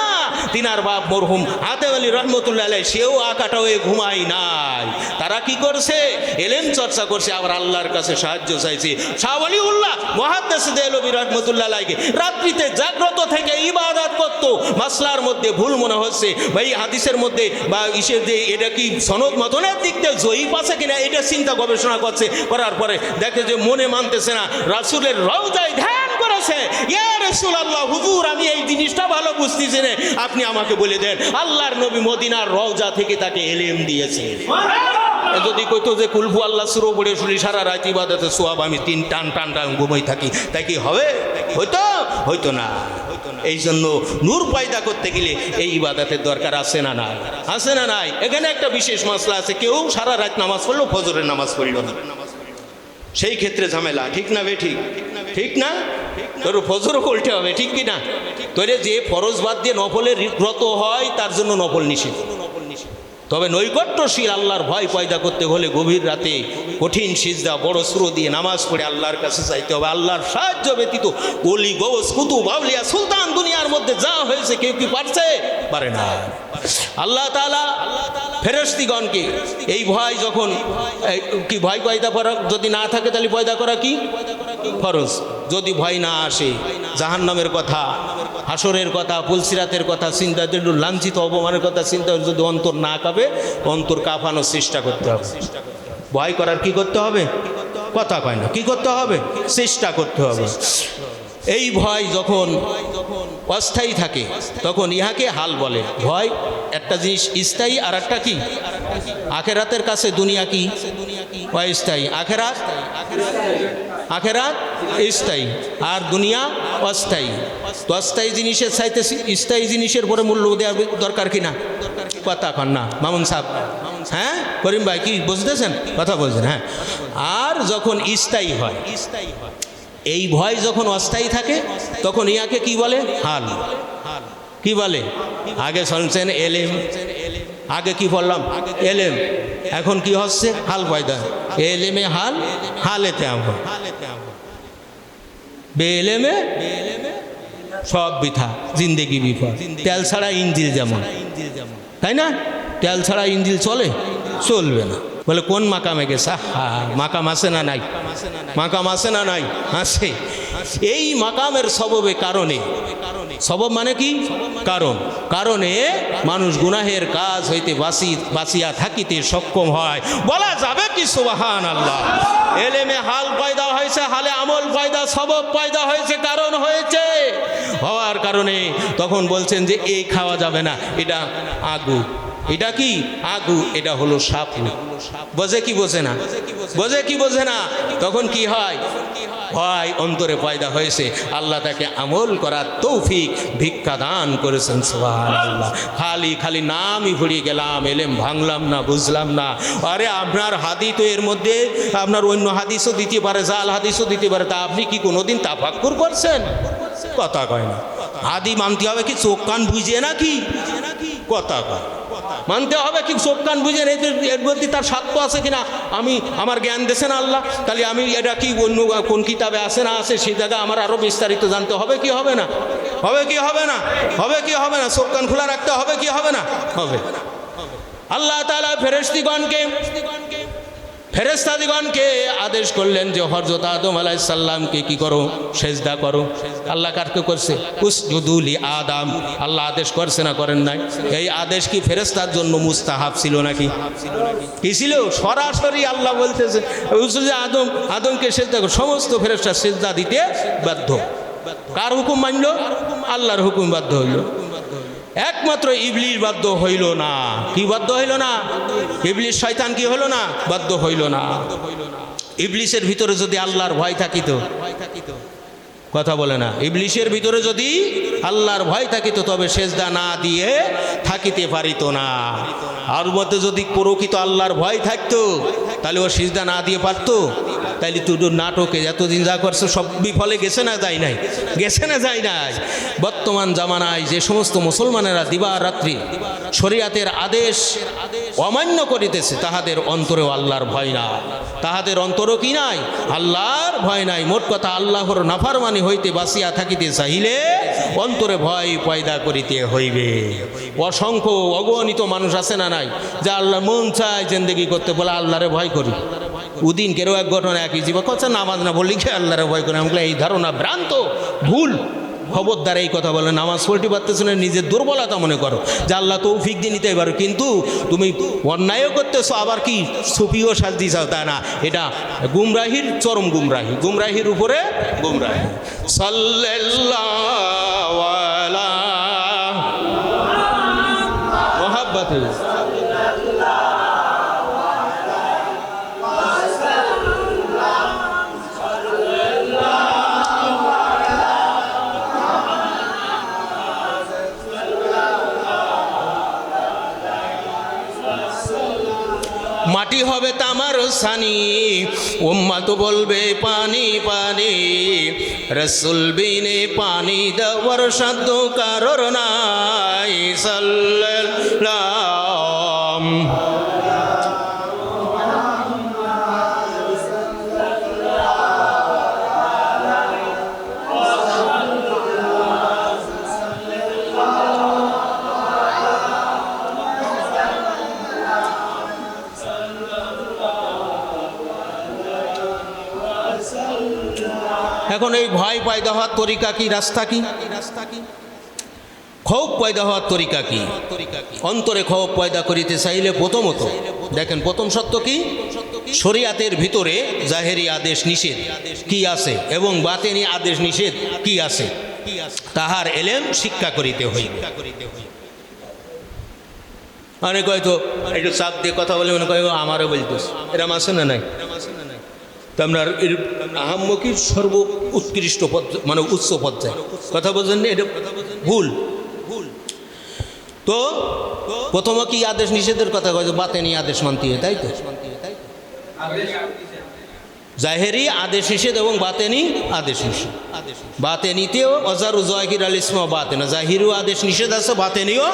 তিনার বাপ মরহুম হাতেম আলী রহমতুল্লাহ আলাইহি সেও আকাটা হয়ে ঘুমাই নাই। তারা কি করছে? এলেম চর্চা করছে, আবার আল্লাহর কাছে সাহায্য চাইছে। শাহ ওলিউল্লাহ মুহাদ্দিস দেহলভী রহমতুল্লাহ আলাইহি রাত্রিতে জাগ্রত থেকে ইবাদত করত। মাসলার মধ্যে ভুল মনে হচ্ছে, ভাই হাদিসের মধ্যে বা ইসের যে এটা কি সনদ মতনের দিক থেকে জয়ীফ আছে কিনা, এটা চিন্তা গবেষণা করছে। করার পরে দেখে যে মনে মানতেছে না, রাসূলের রওজায় ধ্যান করেছে। ইয়া রাসূলুল্লাহ, হুজুর আমি এই জিনিসটা ভালো বুঝতেছি না, আপনি আমাকে বলে দেন। আল্লাহর নবী মদিনার রওজা থেকে তাকে এলেম দিয়েছে। যদি কইতো যে কুলফু আল্লাহ সুরো পড়ে শুনি সারা রাত ইবাদতে সোয়াব আমি 3 টান টান টান ঘুমাই থাকি, তাই কি হবে? হয়তো না। এই জন্য নূর পয়দা করতে গেলে এই ইবাদতের দরকার আছে না নাই? আছে না নাই? এখানে একটা বিশেষ মাসলা আছে, কেউ সারা রাত নামাজ পড়লো, ফজরের নামাজ পড়ল না, সেই ক্ষেত্রে ঝামেলা। ঠিক না বে? ঠিক না? তোর ফজরও পড়তে হবে, ঠিক কি না? তোরে যে ফরজ বাদ দিয়ে নফলের ব্রত হয় তার জন্য নফল নিষেধ। তবে নৈকট্যশীল আল্লাহর ভয় পয়দা করতে হলে গভীর রাতে কঠিন সিজদা বড় সুর দিয়ে নামাজ পড়ে আল্লাহর কাছে চাইতে হবে। আল্লাহর সাহায্য ব্যতীত ওলি গৌস কুতুব আউলিয়া সুলতান দুনিয়ার মধ্যে যা হয়েছে কেউ কি পারছে? পারে না। আল্লাহ তাআলা ফেরেশতাগণকে এই ভয় যখন কি ভয় পয়দা করা যদি না থাকে তাহলে পয়দা করা কি ফরজ। যদি ভয় না আসে জাহান্নামের কথা, হাসরের কথা, পুলসিরাতের কথা চিন্তা, লাঞ্ছিত অপমানের কথা চিন্তা, যদি অন্তর না কাঁপে, অন্তর কাঁপানোর চেষ্টা করতে হবে। ভয় করার কি করতে হবে? কথা কয় না, কি করতে হবে? চেষ্টা করতে হবে। এই ভয় যখন অস্থায়ী থাকে তখন ইহাকে হাল বলে। ভয় একটা জিনিস স্থায়ী, আর একটা কি আখেরাতের কাছে দুনিয়া কি অস্থায়ী, আখেরাত স্থায়ী আর দুনিয়া অস্থায়ী। তো অস্থায়ী জিনিসের চাইতে স্থায়ী জিনিসের পরে মূল্য দেওয়ার দরকার কিনা? কথা কন না মামুন সাহেব, হ্যাঁ করিম ভাই কি বুঝতেছেন? কথা বলছেন, হ্যাঁ। আর যখন স্থায়ী হয়, এই ভয় যখন অস্থায়ী থাকে তখন ইয়াকে কি বলে? হাল। কি বলে? আগে শুনছেন এলেম, আগে কি বললাম? এলেম। এখন কি হচ্ছে? হাল পয়দা। এলেমে হাল, হালেতে আমল। বেএলেমে সব বৃথা, জিন্দেগি বিফল। তেল ছাড়া ইঞ্জিল যেমন, তাই না? তেল ছাড়া ইঞ্জিল চলে? চলবে না। বলে কোন মাকামে গেছে? মাকাম আছে না নাই? মাকাম আছে না নাই? আছে। এই মাকামের সববে কারণে, সবব মানে কি? কারণ, কারণে মানুষ গুনাহের কাজ হইতে বাঁচিয়া থাকিতে সক্ষম হয়। বলা যাবে কি সুবহানাল্লাহ? এলেমে হাল পয়দা হয়েছে, হালে আমল পয়দা, সবব পয়দা হয়েছে, কারণ হয়েছে। হওয়ার কারণে তখন বলছেন যে এই খাওয়া যাবে না, এটা আগু। এটা কি? আগু। এটা হলো সাপ। বোঝে কি বোঝে না? বোঝে কি বোঝে না? তখন কি হয়? ভয় অন্তরে পয়দা হয়েছে। আল্লাহ তাকে আমল করার তৌফিক ভিক্ষা দান করেছেন। সুবহানাল্লাহ। খালি নামই ভুলিয়ে গেলাম, এলেম ভাঙলাম না, বুঝলাম না। আরে আপনার হাদিস তো এর মধ্যে আপনার অন্য হাদিসও দিতে পারে, জাল হাদিসও দিতে পারে, তা আপনি কি কোনোদিন তাফাক্কুর করছেন? কথা কয় না। হাদি মানতে হবে কি চোখ কান বুঝিয়ে নাকি? কথা কয় মানতে হবে কি চোখ কান বুঝে? এর মধ্যে তার স্বার্থ আছে কিনা? আমি আমার জ্ঞান দেশেন আল্লাহ, তাহলে আমি এটা কি অন্য কোন কিতাবে আছে না আছে সেই জায়গায় আমার আরো বিস্তারিত জানতে হবে কি হবে না? হবে কি হবে না? হবে কি হবে না? চোখ কান খোলা রাখতে হবে কি হবে না? হবে। আল্লাহ তাআলা ফেরেশতাদিগণকে আদেশ করলেন যে হযরত আদম আলাইহিস সালামকে কি করো? সেজদা করো। আল্লাহ কারকে করছে? উসজুদু লি আদম। আল্লাহ আদেশ করছে না করেন নাই? এই আদেশ কি ফেরেশতার জন্য মুস্তাহাব ছিল নাকি? কি ছিল? সরাসরি আল্লাহ বলতেছে আদমকে সেজদা করো। সমস্ত ফেরেশতা সেজদা দিতে বাধ্য। কার হুকুম মানল? আল্লাহর হুকুম বাধ্য হইল। একমাত্র ইবলিস বাধ্য হইল না। কি বাধ্য হইল না? ইবলিস শয়তান কি হলো না? বাধ্য হইল না। ইবলিসের ভিতরে যদি আল্লাহর ভয় থাকিত, কথা বলে না, ইবলিসের ভিতরে যদি আল্লাহর ভয় থাকিত তবে সেজদা না দিয়ে থাকিতে পারিত না। আর মধ্যে যদি প্রকৃত আল্লাহর ভয় থাকতো তাহলে ও সিজদা না দিয়ে পারতো? তাইলে তুই নাটকে এতদিন যা করছো সব বিফলে গেছে না যায় নাই? গেছে না যায় নাই? বর্তমান জামানায় যে সমস্ত মুসলমানেরা দিবারাত্রি শরীয়তের আদেশ অমান্য করিতেছে তাহাদের অন্তরেও আল্লাহর ভয় না। তাহাদের অন্তরও কি নাই? আল্লাহর ভয় নাই। মোট কথা আল্লাহর নাফরমানি হইতে বাঁচিয়া থাকিতে চাহিলে অন্তরে ভয় পয়দা করিতে হইবে। অসংখ্য অগণিত মানুষ আছে না নাই যে আল্লাহ মন চায় জিন্দেগি করতে, বলে আল্লাহরে ভয় করি। উদিন কেরো এক ঘটনা একই জীবন করছে, নামাজ না বললি কি আল্লাহরে ভয় করে? আমি এই ধারণা ভ্রান্ত, ভুল। খবরদার এই কথা বলে নামাজ পড়তে পারতেছ না, নিজের দুর্বলতা মনে করো যে আল্লাহ তৌফিক দিয়ে নিতে পারো, কিন্তু তুমি অন্যায়ও করতেছো আবার কি সুফিও শাস্তি চাও, তা না। এটা গুমরাহির চরম গুমরাহি, গুমরাহির উপরে গুমরাহি। সাল্লাল্লাহু আলা মুহাব্বতে মাটি হবে তামার সানি, উম্মত বলবে পানি পানি, রাসূল বিনে পানি দেওয়ার সাধ্য কারোর নাই। সাল্লাল্লাহু এখন এই ভয় পয়দা হওয়ার তরিকা কি, রাস্তা কি? ক্ষোভ পয়দা হওয়ার তরিকা কি? অন্তরে ক্ষোভ পয়দা করিতে চাইলে প্রথমত দেখেন, প্রথম সত্য কি? শরিয়াতের ভিতরে জাহেরি আদেশ নিষেধ কি আছে এবং বাতেনি আদেশ নিষেধ কি আছে, তাহার এলেম শিক্ষা করিতে হইবে। অনেক হয়তো একটু চাপ দিয়ে কথা বলে মনে কয় আমারও বলতেস, এরম আছে না নাই? তো আপনার এর আহাম্মকির সর্ব উৎকৃষ্ট মানে উচ্চ পর্যায়ে কথা বলছেন, এটা ভুল। তো প্রথম কি আদেশ নিষেধের কথা কয়, বাতেনি আদেশ মানতে হয়, তাই তো? জাহেরি আদেশ নিষেধ এবং বাতেনি আদেশ নিষেধ। বাতেনিতেও অজারু জাহির আল ইসমা বাতেনা, জাহিরও আদেশ নিষেধ আছে, বাতেনিও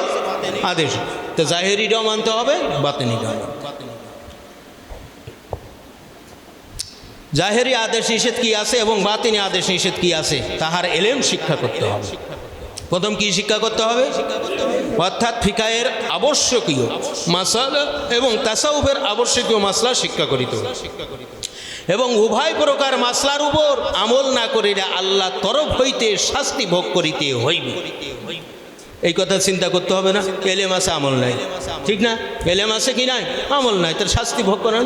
আদেশ। তো জাহেরিটাও মানতে হবে, বাতেনিটাও। জাহেরি আদেশ নিষেধ কি আছে এবং বাতেনি আদেশ নিষেধ কি আছে, তাহার এলেম শিক্ষা করতে হবে। প্রথম কি শিক্ষা করতে হবে? অর্থাৎ ফিকাহের আবশ্যকীয় মাসালা এবং তাসাউফের আবশ্যকীয় মাসলা শিক্ষা করিতে হবে এবং উভয় প্রকার মাসলার উপর আমল না করিলে আল্লাহ তরফ হইতে শাস্তি ভোগ করিতে হইবে। এই কথা চিন্তা করতে হবে না? এলেম আছে, আমল নাই, ঠিক না? এলেম আছে কি নাই, আমল নাই, তার শাস্তি ভোগ করেন।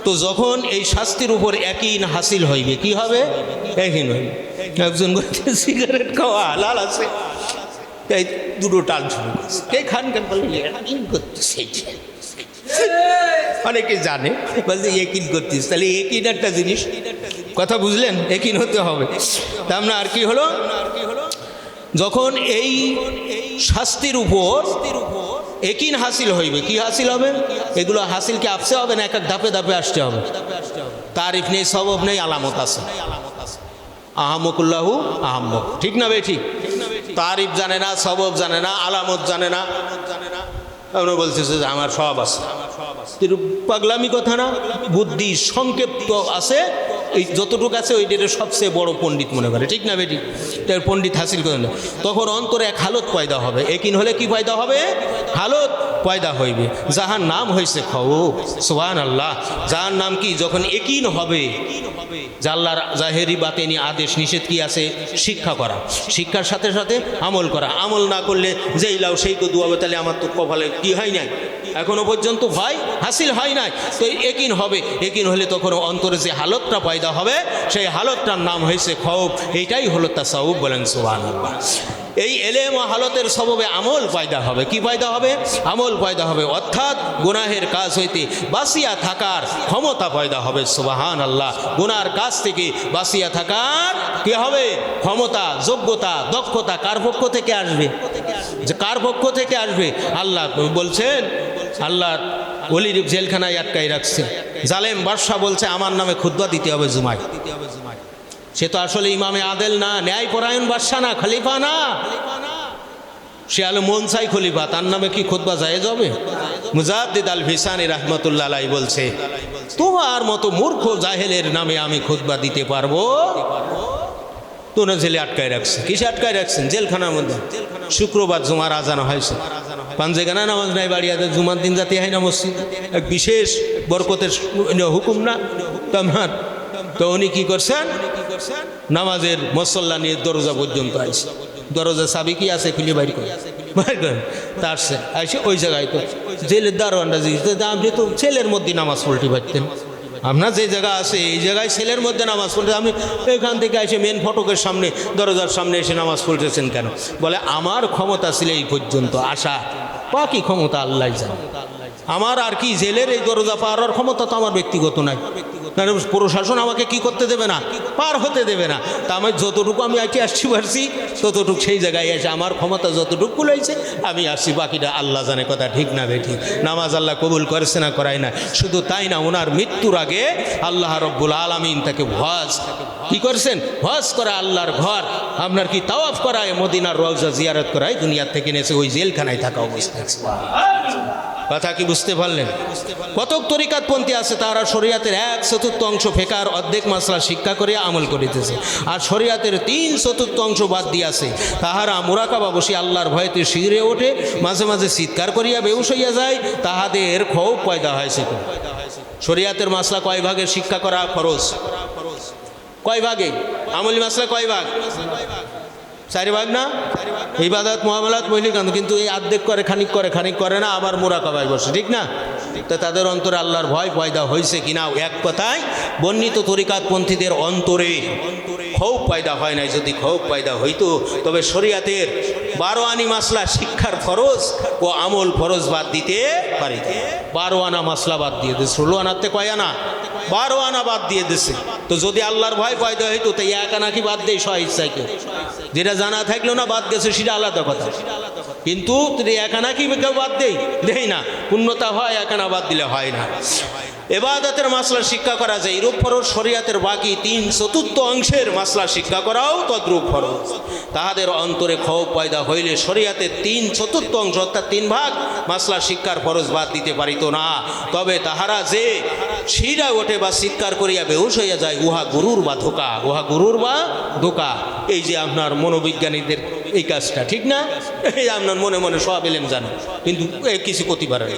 তো যখন এই শাস্তির উপর একইন হাসিল হইবে, কি হবে? একইন হইবে। একজন বলতে সিগারেট খাওয়া হালাল আছে, এই দুটো টান শুরু করছে, কে খান কেন বলবে করতেছে, অনেকে জানে বলছে একিন করতিস, তাহলে একিন একটা জিনিস, কথা বুঝলেন? একিন হতে হবে। তা আমরা আর কি হলো, যখন এই শাস্তির উপর একিন হাসিল হইবে, কি হাসিল হবে? এগুলো হাসিল কি আপসে হবে না এক এক ধাপে ধাপে আসতে হবে? তারিফ নেই, সবব নেই, আলামত আছে। আহমকুল্লাহু আহম্মক, ঠিক না বে? ঠিক। তারিফ জানে না, সবব জানে না, আলামত জানে না, আমরা বলতেছে যে আমার সব আছে। পাগলামি কথা না? বুদ্ধি সংক্ষেপ্ত আছে, এই যতটুকু আছে ওইটার সবচেয়ে বড় পণ্ডিত মনে করে, ঠিক না বেটি? তার পণ্ডিত হাসিল করে না, তখন অন্তরে এক হালত পয়দা হবে। একিন হলে কি পয়দা হবে? হালত পয়দা হইবে। যাহার নাম হয়েছে খৌফ, সুবহানাল্লাহ। যাহার নাম কি? যখন একিন হবে যে আল্লাহর জাহেরি বাতেনি আদেশ নিষেধ কি আছে, শিক্ষা করা, শিক্ষার সাথে সাথে আমল করা। আমল না করলে যেই লাও সেই তো দুয়াবে, তাহলে আমার তো কপালে কি হয় নাই, এখনো পর্যন্ত ভয় হাসিল হয় নাই। তো একিন হবে, একিন হলে তখন অন্তরে যে হালতটা পয়দা হবে, সেই হালতটার নাম হয়েছে খৌফ। এইটাই হলো তাসাউফ, বলেন সুবহানাল্লাহ। এই এলেম ও হালতের সববে আমল পয়দা হবে। কি পয়দা হবে? আমল পয়দা হবে, অর্থাৎ গুনাহের কাজ হইতে বাঁচিয়া থাকার ক্ষমতা পয়দা হবে। সুবহানাল্লাহ। গুনার কাজ থেকে বাঁচিয়া থাকার কি হবে? ক্ষমতা, যোগ্যতা, দক্ষতা কার পক্ষ থেকে আসবে? যে কার পক্ষ থেকে আসবে? আল্লাহ বলছেন, আল্লাহ ওলির জেলখানায় আটকাই রাখছে। জালেম বাদশা বলছে আমার নামে খুতবা দিতে হবে জুমায়। সে তো আসলে ইমামে আদেল না, ন্যায় পরায়ণ বাদশা না, খলিফা না, সে আলো মনসাই খলিফা, তার নামে কি খুতবা জায়েজ হবে? মুজাদ্দিদ আল ভিসানি রাহমাতুল্লাহ আলাইহি বলছে, তোমার মতো মূর্খ জাহেলের নামে আমি খুতবা দিতে পারবো? তো না, জেলে আটকায় রাখছে। কিসে আটকায় রাখছেন? জেলখানার মধ্যে। শুক্রবার জুমার আজান হয়েছে, পাঞ্জেগানা নামাজ নাই বাড়িয়াতে, জুমার দিন যাতে হয় না মসজিদ, এক বিশেষ বরকতের হুকুম না তোমার। তো উনি কি করছেন? নামাজের মসল্লা নিয়ে দরজা পর্যন্ত আসছে। দরজা চাবি কি আছে, খুলে বাইর করে তার সে আসে ওই জায়গায়। তো জেলের দারোয়ানরা আপনি তো ছেলের মধ্যে নামাজ পড়তে পারতেন, আপনার যে জায়গা আছে এই জায়গায় ছেলের মধ্যে নামাজ পড়তে, আমি এখান থেকে এসে মেন ফটকের সামনে দরজার সামনে এসে নামাজ পড়তেছেন কেন? বলে আমার ক্ষমতা ছিল এই পর্যন্ত আসা, বাকি ক্ষমতা আল্লাহ জানে। আমার আর কি জেলের এই দরজা পার হওয়ার ক্ষমতা তো আমার ব্যক্তিগত নাই, প্রশাসন আমাকে কি করতে দেবে না, পার হতে দেবে না। তা আমি যতটুকু আমি আজকে আসছি পারছি ততটুকু সেই জায়গায় এসে আমার ক্ষমতা যতটুকু কুলাইছে আমি আসছি, বাকিটা আল্লাহ জানে। কথা ঠিক না বেঠি? নামাজ আল্লাহ কবুল করেছে না করায় না? শুধু তাই না, ওনার মৃত্যুর আগে আল্লাহ রব্বুল আলামিন তাকে হজ কি করছেন? হজ করা, আল্লাহর ঘর আপনার কি তাওয়াফ করায়, মদিনার রওজা জিয়ারত করায়, দুনিয়ার থেকে নেছে ওই জেলখানায় থাকা অবস্থায়। কথা কি বুঝতে পারলেন? কতক তরিকাতপন্থী আছে, তারা শরিয়াতের 1/4 অংশ ফেকার অর্ধেক মাসলা শিক্ষা করে আমল করিতেছে, আর শরিয়াতের 3/4 অংশ বাদ দিয়াছে। তাহারা মুরাকাবা বসে আল্লাহর ভয়েতে শিরে ওঠে, মাঝে মাঝে চিৎকার করিয়া বেহুশ হইয়া যায়, তাহাদের খৌফ পয়দা হয়েছে। শরিয়াতের মাসলা কয় ভাগে শিক্ষা করা ফরজ? কয় ভাগে? আমলি মাসলা কয় ভাগ? 4 ভাগ না? ইবাদত মুআমালাত মৌলিকান্ত, কিন্তু এই আর্ধেক করে খানিক করে না, আবার মুরাকাবায় বসে, ঠিক না? তো তাদের অন্তরে আল্লাহর ভয় পয়দা হয়েছে কিনা? এক কথায় বর্ণিত তরিকাতপন্থীদের অন্তরে খৌফ পয়দা হয় নাই। যদি খৌফ পয়দা হইতো তবে শরিয়াতের 12 আনি মাসলা শিক্ষার ফরজ ও আমল ফরজ বাদ দিতে পারিত। 12 আনা মাসলা বাদ দিয়ে দিয়েছে। 16 আনাতে কয় আনা? 12 আনা বাদ দিয়ে দিছে। তো যদি আল্লাহর ভয় পয়দা হইতো তো 1 আনা কি বাদ দেয় স্ব ইচ্ছায় কেউ? যেটা জানা থাকলো না বাদ গেছে সেটা আলাদা কথা, কিন্তু 1 আনা কি কেউ বাদ দেই না। পূর্ণতা হয় 1 আনা বাদ দিলে হয় না। এবাদতের মাসলা শিক্ষা করা যায়, এরূপ ফরজ শরিয়াতের বাকি 3/4 অংশের মাসলা শিক্ষা করাও তদ্রূপ ফরজ। তাহাদের অন্তরে খৌফ পয়দা হইলে শরিয়াতের 3/4 অংশ অর্থাৎ 3 ভাগ মাসলা শিক্ষার ফরজ বাদ দিতে পারিত না। তবে তাহারা যে শিরা ওঠে বা চিৎকার করিয়া বেহুশ হইয়া যায়, উহা গুরুর বা ধোকা, উহা গুরুর বা ধোকা। এই যে আপনার মনোবিজ্ঞানীদের এই কাজটা, ঠিক না? এই আপনার মনে মনে সব এলেম জানে, কিন্তু কিছু করতে পারে না,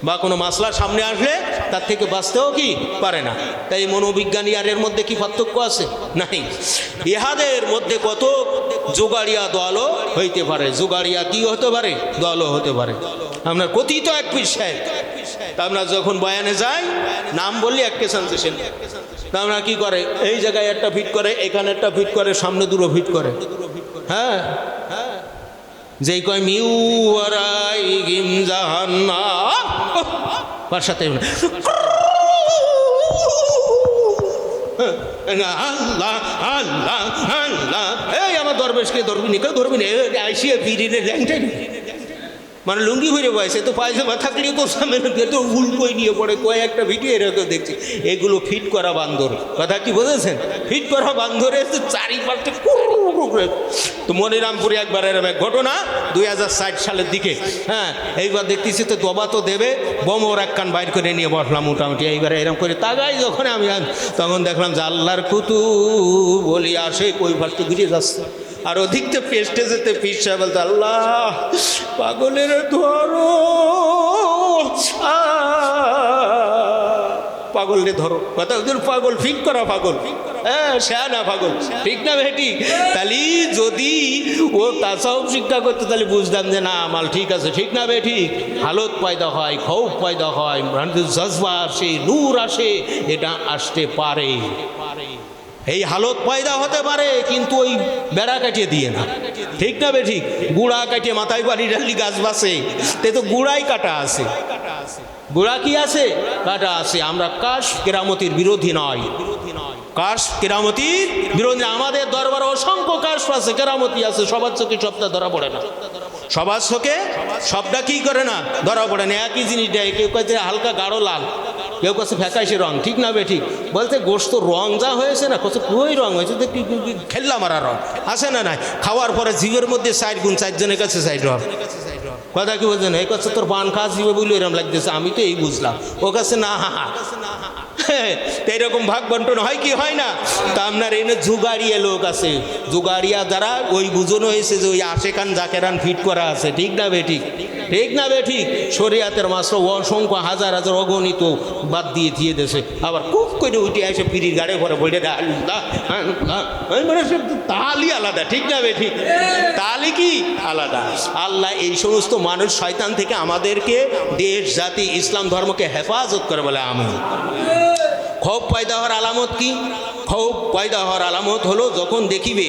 বা কোনো মাসলার সামনে আসলে তার থেকে বাঁচতেও কি পারে না। তাই মনোবিজ্ঞানী আর এর মধ্যে কি পার্থক্য আছে? নাই। ইহাদের মধ্যে কত জোগাড়িয়া দলও হইতে পারে, জোগাড়িয়া কি হতে পারে? দলও হতে পারে। আপনার কথিত এক পীর সাহেব, তা আমরা যখন বয়ানে যাই নাম বললি এক কেসানসেশন, তা আমরা কি করে এই জায়গায় একটা ফিট করে, এখানে একটা ফিট করে, সামনে দুটো ফিট করে। হ্যাঁ, যেই কয় মিউ ওয়ারাই গিম জাহান্নাম, তার সাথে আল্লাহ আল্লাহ আল্লাহ, এই আমার দরবেশকে ধরবি নি, কেউ ধরবি না, আইসিয়া পিরিনে ল্যাংটাই মানে লুঙ্গি হয়ে বয়সে তো পায়জামা থাকলেও তো সামনে তো উল্টোই নিয়ে পড়ে। কয়েকটা ভিডিও এরকম দেখছি, এগুলো ফিট করা বান্দর। কথা কি বুঝেছেন? ফিট করা বান্দরে তো চারিপাশে তো মনিরামপুরে একবার এরকম এক ঘটনা 2060 সালের দিকে। হ্যাঁ, এইবার দেখতেছি তো দবা তো দেবে, বোমর এক কান বাইর করে নিয়ে বসলাম মোটামুটি। এইবার এরকম করে তাগাই যখন আমি তখন দেখলাম যে আল্লাহর কুতু বলি আসে কই ফার্স্টে ঘুরে যাচ্ছে। আর ওদিকতে পেস্টে যেতে পিস সাহেব বলতো আল্লাহ পাগলের ধরো, পাগলরে ধরো। কথা ওদের পাগল ফিট করা পাগল, হ্যাঁ শ্যানা পাগল, ঠিক না বেটি? তাহলে যদি ও তাসাউফ শিক্ষা করতো তাহলে বুঝতাম যে না মাল ঠিক আছে, ঠিক না বেটি? হালত পয়দা হয়, খৌফ পয়দা হয়, জজবা আসে, নূর আসে, এটা আসতে পারে। এই হালত পয়দা হতে পারে, কিন্তু ওই বেড়া কাটিয়ে দিয়ে না, ঠিক না বেঠিক? গুড়া কাটিয়ে মাথায় বাড়ি ডালি গাছ বাসে, তে তো গুড়াই কাটা আছে। গুড়া কি আছে? কাটা আছে। আমরা কাশ কেরামতির বিরোধী নয়, কাশ কেরামতির বিরোধী। আমাদের দরবারে অসংখ্য কাশ আছে, কেরামতি আছে, সবার চোখে সবটা ধরা পড়ে না, সবার চোখে সবটা কি করে না ধরা পড়ে না। একই জিনিস দেয়, কেউ কাছে হালকা গাঢ় লাল, কেউ কাছে ফ্যাকাশে রং, ঠিক না বেঠিক? বলতে গোস্ত রং যা হয়েছে না, কত ওই রং হয়েছে, খেললা মারা রং আছে না নাই? খাওয়ার পরে জিভের মধ্যে 4 গুণ, 4 জনের কাছে 4 রং। কথা কি বলছেন? এই কাছে তোর পান খাওয়া জিভে বলে এরকম লাগতেছে, আমি তো এই বুঝলাম, ও কাছে না এইরকম ভাগ বন্টন হয় কি হয় না? তা আপনার এনে জুগাড়িয়া লোক আছে, জুগাড়িয়া যারা ওই বুঝানো হয়েছে যে ওই আশেকান জাকেরান ফিট করা আছে, ঠিক না বেঠিক? ঠিক না বেঠিক? শরিয়াতের মাত্র অসংখ্য হাজার হাজার অগণিত বাদ দিয়ে দিয়ে দেশে, আবার খুব করে উঠে আসে পিড়ির গাড়ি ভরে বইটা তালি আলাদা, ঠিক না বেঠিক? তালি কি আলাদা? আল্লাহ এই সমস্ত মানুষ শয়তান থেকে আমাদেরকে, দেশ জাতি ইসলাম ধর্মকে হেফাজত করে বলে আমি। খৌফ পয়দা হওয়ার আলামত কি? খৌফ পয়দা হওয়ার আলামত হলো যখন দেখিবে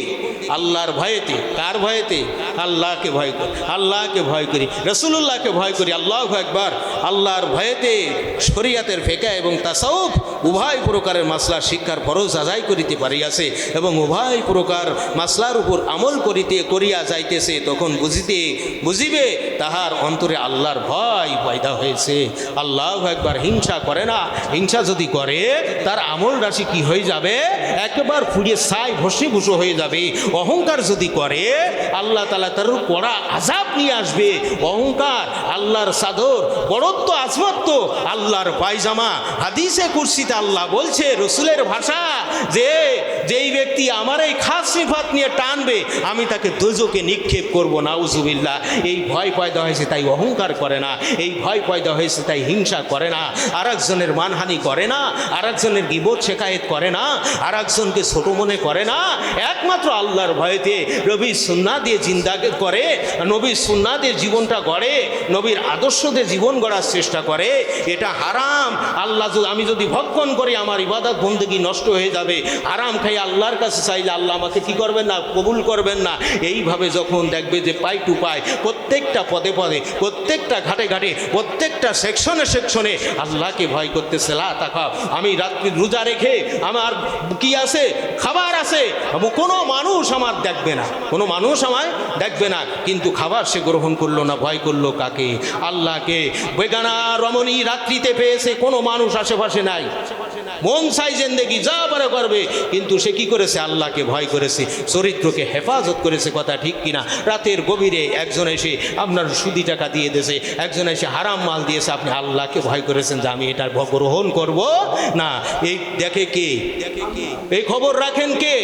আল্লাহর ভয়েতে। কার ভয়েতে? আল্লাহকে ভয় করি, আল্লাহকে ভয় করি, রসুলুল্লাহকে ভয় করি, আল্লাহু আকবার। আল্লাহর ভয়েতে শরিয়াতের ফিকহ এবং তাসাউফ উভয় প্রকারের মাসলা শিক্ষার ফরজ আদায় করিতে পারিয়াছে এবং উভয় প্রকার মাসলার উপর আমল করিয়া যাইতেছে, তখন বুঝিবে তাহার অন্তরে আল্লাহর ভয় পয়দা হয়েছে। আল্লাহু আকবার। হিংসা করে না, হিংসা যদি করে তার আমল রাশি কি হয়ে যাবে? একবার ফুরিয়ে ছাই ভস্মীভূষ হয়ে যাবে। অহংকার যদি করে আল্লাহ তাআলা তার কড়া আযাব নিয়ে আসবে। অহংকার আল্লাহর চাদর, বড়ত্ব আজমত্ব আল্লাহর পায়জামা। হাদিসে কুরসিতে আল্লাহ বলছে রসুলের ভাষা যে যেই ব্যক্তি আমার এই খাস সিফাত নিয়ে টানবে আমি তাকে দোজখে নিক্ষেপ করব, নাউজুবিল্লাহ। এই ভয় পয়দা হয়েছে তাই অহংকার করে না, এই ভয় পয়দা হয়েছে তাই হিংসা করে না, আর একজনের মানহানি করে না, আর একজনের গীবত শেখায়েত করে না, আর একজনকে ছোট মনে করে না, একমাত্র আল্লাহর ভয়েতে নবীর সুন্নাহ দিয়ে জিন্দাকে করে, নবীর সুন্নাহ দিয়ে জীবনটা গড়ে, নবীর আদর্শ দিয়ে জীবন গড়ার চেষ্টা করে। এটা হারাম। আল্লাহ আমি যদি ভক্ষণ করি আমার ইবাদত বন্দেগী নষ্ট হয়ে যাবে। হারাম খাই আল্লাহর কাছে চাইলে আল্লাহ আমাকে কি করবেন না, কবুল করবেন না। এইভাবে যখন দেখবে যে পাই টু পাই প্রত্যেকটা পদে পদে, প্রত্যেকটা ঘাটে ঘাটে, প্রত্যেকটা সেকশনে সেকশনে আল্লাহকে ভয় করতেছে। লা তাকাও, আমি রাত্রি রোজা রেখে আমার কি আছে, খাবার আছে, কোনো মানুষ আমার দেখবে না, কোনো মানুষ আমায় দেখবে না, কিন্তু খাবার সে গ্রহণ করলো না, ভয় করলো কাকে? আল্লাহকে। বেগানা রমণী রাত্রিতে পেয়েছে, কোনো মানুষ আশেপাশে নাই, মন চাই জিন্দেগি যা পারে করবে, কিন্তু সে কি করেছে? আল্লাহকে ভয় করেছে, চরিত্রকে হেফাজত করেছে। কথা ঠিক কিনা? রাতের গভীরে একজন এসে আপনার সুদি টাকা দিয়ে দিয়েছে, একজন এসে হারাম মাল দিয়েছে, আপনি আল্লাহকে ভয় করেছেন যে আমি এটা গ্রহণ করব না। এই দেখে কে? এই খবর রাখেন কে?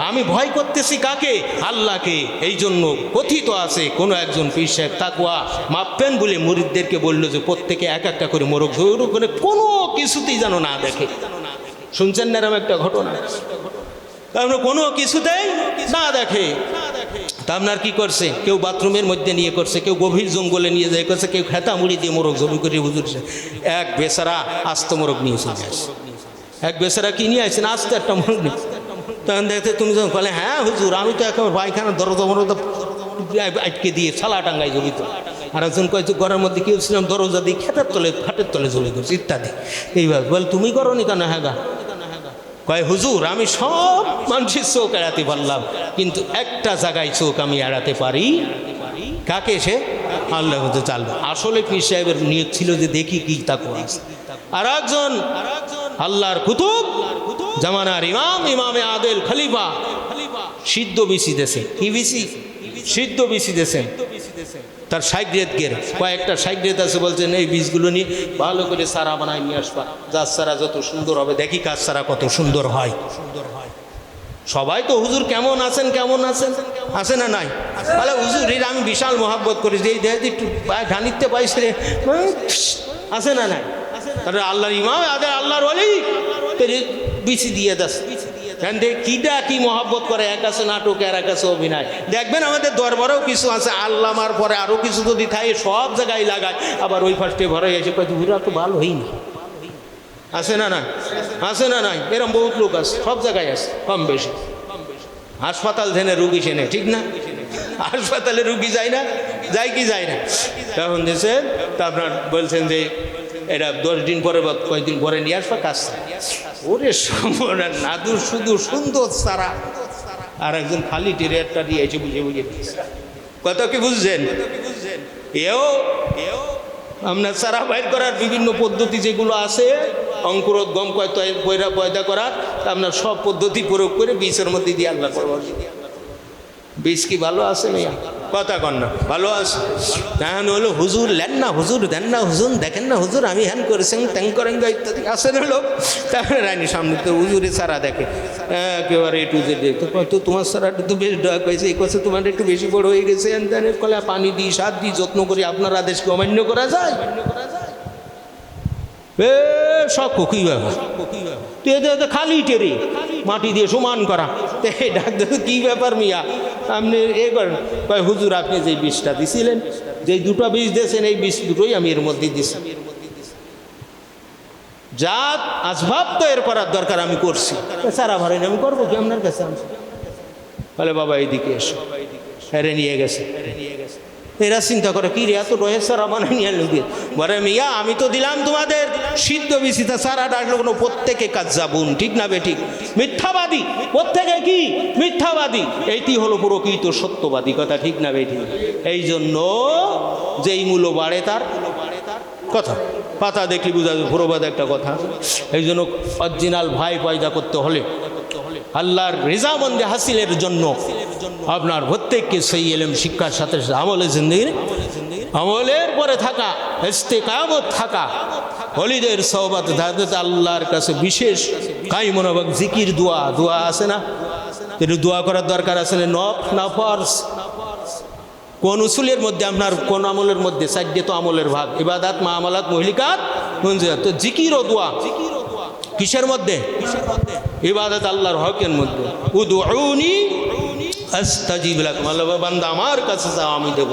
আমি ভয় করতেছি কাকে? আল্লাহকে। এই জন্য কথিত আছে কোনো একজন পীর সাহেব তাকওয়া মাপবেন বলে মুরিদদেরকে বললো যে প্রত্যেকে এক একটা করে মোরগ জোর করে কোনো কিছুতেই যেন না দেখে। শুনছেন না এরকম একটা ঘটনা? তারপরে কোনো কিছুতেই না দেখে। তা আপনার কি করছে? কেউ বাথরুমের মধ্যে নিয়ে করছে, কেউ গভীর জঙ্গলে নিয়ে যায় করছে, কেউ খেতা মুড়ি দিয়ে মোরগ জবি করে হুজুরছে। এক বেচারা আস্ত মোরগ নিয়ে চলে আসে। এক বেচারা কি নিয়ে আসছেন? আস্তে একটা মোরগ নিয়ে। তখন দেখতে তুমি যখন বলে হ্যাঁ হুজুর আমি তো একেবারে পায়খানা দরজা মরজা আটকে দিয়ে ছালা টাঙ্গাই জড়িত। আর একজন কয়েছে ঘরের মধ্যে কেউ ছিলাম দরজা দিয়ে খাটের তলে ঝুলে করছে ইত্যাদি। এইভাবে বলে তুমি করো নি কেন? হ্যাঁ গা। কয় হুজুর আমি সব মানুষের চোখ এড়াতে পারলাম, কিন্তু একটা জায়গায় চোখ আমি এড়াতে পারি। কাকে? সে আল্লাহ হতে চালবে। আসলে পীর সাহেবের নিয়ত ছিল যে দেখি কি তাকওয়া আছে। আর একজন আল্লাহর কুতুব জামানার ইমাম, ইমামে আদেল খলিফা সিদ্ধ বিসি দেশে। কি বিসি? সিদ্ধ বিসি দেশে। তার সাইগ্রেত গের কয়েকটা সাইগ্রেত আছে, বলছেন এই বীজগুলো নিয়ে ভালো করে সারা বানায় নিয়ে আসবা, যার সারা যত সুন্দর হবে দেখি কাজ সারা কত সুন্দর হয়। সবাই তো হুজুর কেমন আছেন কেমন আছেন আছে না নাই? বলে হুজুর এর আমি বিশাল মহাব্বত করি, যে দেহ একটু ঢানিতে পাইছে রে, আছে না নাই? তাহলে আল্লাহর ইমাম আদের আল্লাহর ওলি বিসি দিয়ে দাস কিটা কি মহব্বত করে। এক আছে নাটক, আর এক আছে অভিনয়। দেখবেন আমাদের দরবারেও কিছু আছে, আল্লামার পরে আরও কিছু যদি থাকে সব জায়গায় লাগায়, আবার ওই ফার্স্টে ভরে এসে হুজুরা তো ভালো হই না। আছে না নাই? আছে না নাই? এরকম বহুত লোক আছে, সব জায়গায় আছে কম বেশি। হাসপাতাল ধেনে রুগী সেনে, ঠিক না? হাসপাতালে রুগী যায় না, যায় কি যায় না? তখন দিয়েছেন তা আপনার বলছেন যে এটা 10 দিন পরে বা কয়েকদিন পরে নিয়ে আসবা কাজ। ওরে সম্পূর্ণ নাদুর শুধু সুন্দর সারা, আর একজন খালি টেরিয়ারটা দিয়ে এসে বুঝে বুঝে কত কি বুঝছেন? এও আপনার সারা বাইর করার বিভিন্ন পদ্ধতি যেগুলো আছে, অঙ্কুরোদ্গম পয়দা পয়দা করার, আপনার সব পদ্ধতি প্রয়োগ করে বীজের মধ্যে দিয়ে আল্লাহ করবার। বীজ কি ভালো আছে না? কথা কন না, ভালো আছে। এখন হলো হুজুর লেন না, হুজুর দেন না, হুজুর দেখেন না, হুজুর আমি হ্যান করেছেন ট্যাং করেন ইত্যাদি আছে না লোক। তাহলে রানি সামনে তো হুজুরে সারা দেখে একেবারে একটু যে তো তোমার সারাটা তো বেশ ডক হয়েছে, এই কথা তোমার একটু বেশি বড় হয়ে গেছে। কলে পানি দিই, সার দিই, যত্ন করি, আপনার আদেশকে অমান্য করা যায়? সব কী ব্যাপার? খালি টেরি মাটি দিয়ে সমান করা, ডাক্তার কি ব্যাপার মিয়া আপনি এ করেন? কয় হুজুর আপনি যে বিষটা দিছিলেন, যে দুটো বিষ দিয়েছেন, এই বিষ দুটোই আমি এর মধ্যে দিছি। যা আসবাব তো এর করার দরকার আমি করছি, সারা ভরেন আমি করবো কি আপনার কাছে? বলে বাবা এইদিকে এসো, হেরে নিয়ে গেছে। এরা চিন্তা করে কি রে এত রয়ে সারা বানায় নিয়ে লুকিয়ে। বলে মিয়া আমি তো দিলাম তোমাদের সিদ্ধ বিচিতা সারা ডাকলো, কোনো প্রত্যেকে কাজ যাবুন, ঠিক না বে ঠিক? মিথ্যাবাদী প্রত্যেকে, কি মিথ্যাবাদী? এইটি হলো প্রকৃত সত্যবাদী, কথা ঠিক না বে ঠিক? এই জন্য যেই মূল্য বাড়ে তার কথা পাতা দেখি বোঝা যায়, প্রবাদ একটা কথা। এই জন্য অরিজিনাল ভাই পয়দা করতে হলে, আল্লাহর রেজামন্দি হাসিলের জন্য আপনার প্রত্যেককে সেই এলেম শিক্ষার সাথে সাথে আমলে জিন্দেগির আমলের পরে থাকা, ইস্তেকামত থাকা, ওলিদের সহবত তাদের আল্লাহর কাছে বিশেষ কাই মনোভাব জিকির দোয়া দোয়া আছে না, কিন্তু দোয়া করার দরকার আছে না না ফরজ। কোন উসুলের মধ্যে আপনার কোন আমলের মধ্যে সাইডে তো আমলের ভাগ, ইবাদাত মাআমালাত মুহলিকাত মুনজিয়াত, তো জিকির ও দোয়া কিসের মধ্যে? ইবাদত আল্লাহর হকের মধ্যে। উদউনি আস্তাজিব লাকুম, আল্লাহ বান্দা আমার কাছে চাও আমি দেব।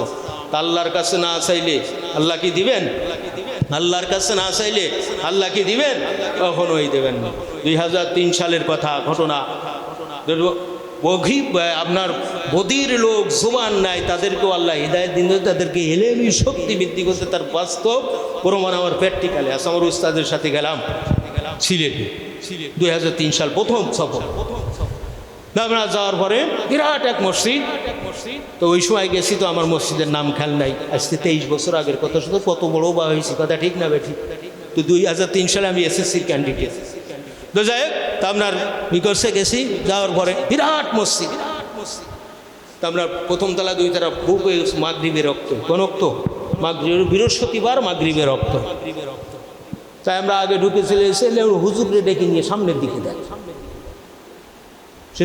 আল্লাহর কাছে না চাইলে আল্লাহ কি দিবেন? আল্লাহর কাছে না চাইলে আল্লাহ কি দিবেন? কখনোই দেবেন না। 2003 সালের কথা, ঘটনা। আপনার বদির লোক জুবান নাই, তাদেরকেও আল্লাহ হিদায়াত দিন, তাদেরকে এলেমি শক্তি বৃদ্ধি করতে, তার বাস্তব প্রমাণ আমার প্র্যাকটিক্যালে আছে। আমার উস্তাদের সাথে গেলাম সিলেটে, 2003 সাল প্রথম সফর। আমরা যাওয়ার পরে বিরাট এক মসজিদ, তো ওই সময় গেছি, তো আমার মসজিদের নাম খেয়াল নাই, আজকে 23 বছর আগের কথা, শুধু কত বড় বা হয়েছি, কথা ঠিক না বেঠিক? তো 2003 সালে আমি এসএসসির ক্যান্ডিডেট। তো যাই হোক, তা আপনার করছে গেছি, যাওয়ার পরে বিরাট মসজিদ, তা আমরা প্রথম তলা দুই তারা বুকে মাগরিবের রক্ত, কোন রক্ত? মাগরিবের বৃহস্পতিবার মাগরিবের রক্ত। তাই আমরা আগে ঢুকেছিলে, এসে হুজুরে ডেকে নিয়ে সামনের দিকে দেয়, সে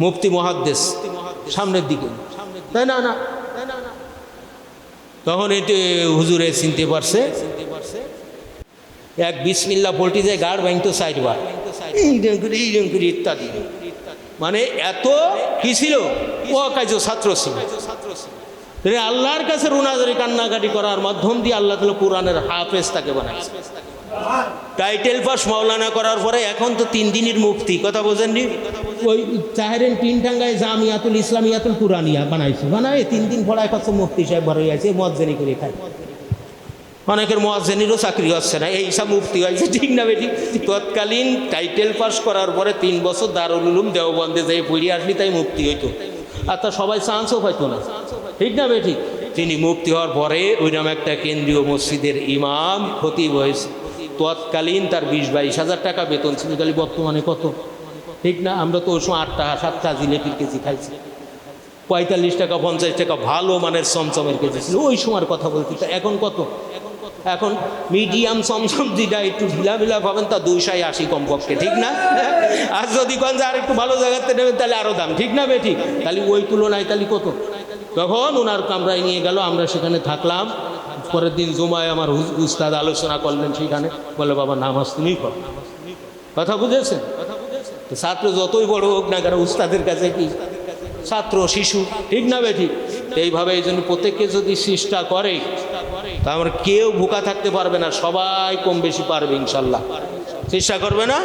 মুফতি মুহাদ্দিস সামনের দিকে, তাই না না তখন এতে হুজুরে চিনতে পারছে, এক বিসমিল্লাহ পল্টি যায়, গাড় ভাঙতো সাইডবার ইত্যাদি। মানে এত কি ছিল, ও কাজ ছাত্র ছিল। আল্লাহর কাছে রুনাজারি কান্নাকাটি করার মাধ্যম দিয়ে আল্লাহ তাআলা কোরআনের হাফেজ তাকে বানাইছে। টাইটেল পাস মাওলানা করার পরে এখন তো 3 দিনের মুফতি, কথা বোঝেননি? ওই চাহেরেন টিনটাঙ্গায় জামিয়াতুল ইসলামিয়াতুল কুরআনিয়া বানাইছে, বানায় 3 দিন পড়ায় কত মুফতি সাহেব বড় হয়ে আছে, মুয়াজ্জিনি করে খায়। অনেকের মুয়াজ্জিনেরও চাকরি হচ্ছে না, এই সব মুফতি হয়েছে, ঠিক না বেঠিক? তৎকালীন টাইটেল পাস করার পরে 3 বছর দারুল উলুম দেওবন্দে যাই পড়ে আসলি, তাই মুফতি হইতো। আর তা সবাই চান্সও পাইতো না, ঠিক না বেঠিক? তিনি মুফতি হওয়ার পরে ওইরকম একটা কেন্দ্রীয় মসজিদের ইমাম খতিব হয়েছে। তৎকালীন তার 20-22 হাজার টাকা বেতন ছিল, তাহলে বর্তমানে কত, ঠিক না? আমরা তো ওই সময় 8 টাকা 7 টাকা জিলেপির কেজি খাইছি, 45 টাকা 50 টাকা ভালো মানের চমচমের কেজি ছিল ওই সময়ের কথা বলতে। এখন কত? এখন মিডিয়াম চমচম যেটা একটু ঢিলামিলা পাবেন তা 280 কমপক্ষে, ঠিক না? আর যদি গঞ্জে আর একটু ভালো জায়গাতে নেবেন তাহলে আরও দাম, ঠিক না বেঠিক? তাহলে ওই তুলনায় তাহলে কত? তখন ওনার কামরায় নিয়ে গেল, আমরা সেখানে থাকলাম। পরের দিন জুমায় আমার উস্তাদ আলোচনা করলেন, সেখানে বলে বাবা নামাজ তুমি পড়ো, কথা বুঝেছেন? তো ছাত্র যতই বড় হোক না কেন, উস্তাদের কাছে কি ছাত্র শিশু, ঠিক না বেঠিক? এইভাবে এই জন্য প্রত্যেককে যদি চেষ্টা করে, তা আমরা কেউ ভুকা থাকতে পারবে না, সবাই কম বেশি পারবে ইনশাল্লাহ। চেষ্টা করবে না?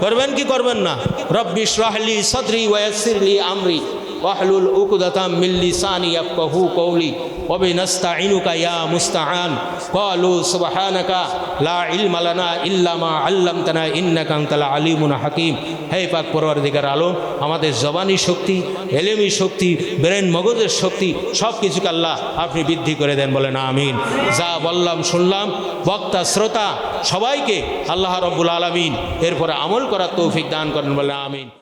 করবেন কি করবেন না? রব্বি ইশরাহ লি সাদরি ওয়া ইয়াসসির লি আমরি ওয়াহলুল উকদাতাম মিন লিসানি ইয়াফকাহু কওলি ওয়া বিনাস্তাইনুকা ইয়া মুস্তাআন ক্বালু সুবহানাকা লা ইলমা লানা ইল্লা মা আল্লামতানা ইন্নাকা আনতাল আলিমুল হাকীম। হে পাক পরওয়ারদিগার আলম, আমাদের জবানি শক্তি, এলেমি শক্তি, ব্রেন মগজের শক্তি সব কিছুকে আল্লাহ আপনি বৃদ্ধি করে দেন, বলেন আমিন। যা বললাম শুনলাম, বক্তা শ্রোতা সবাইকে আল্লাহ রাব্বুল আলামিন এরপরে আমল করার তৌফিক দান করেন, বলেন আমিন।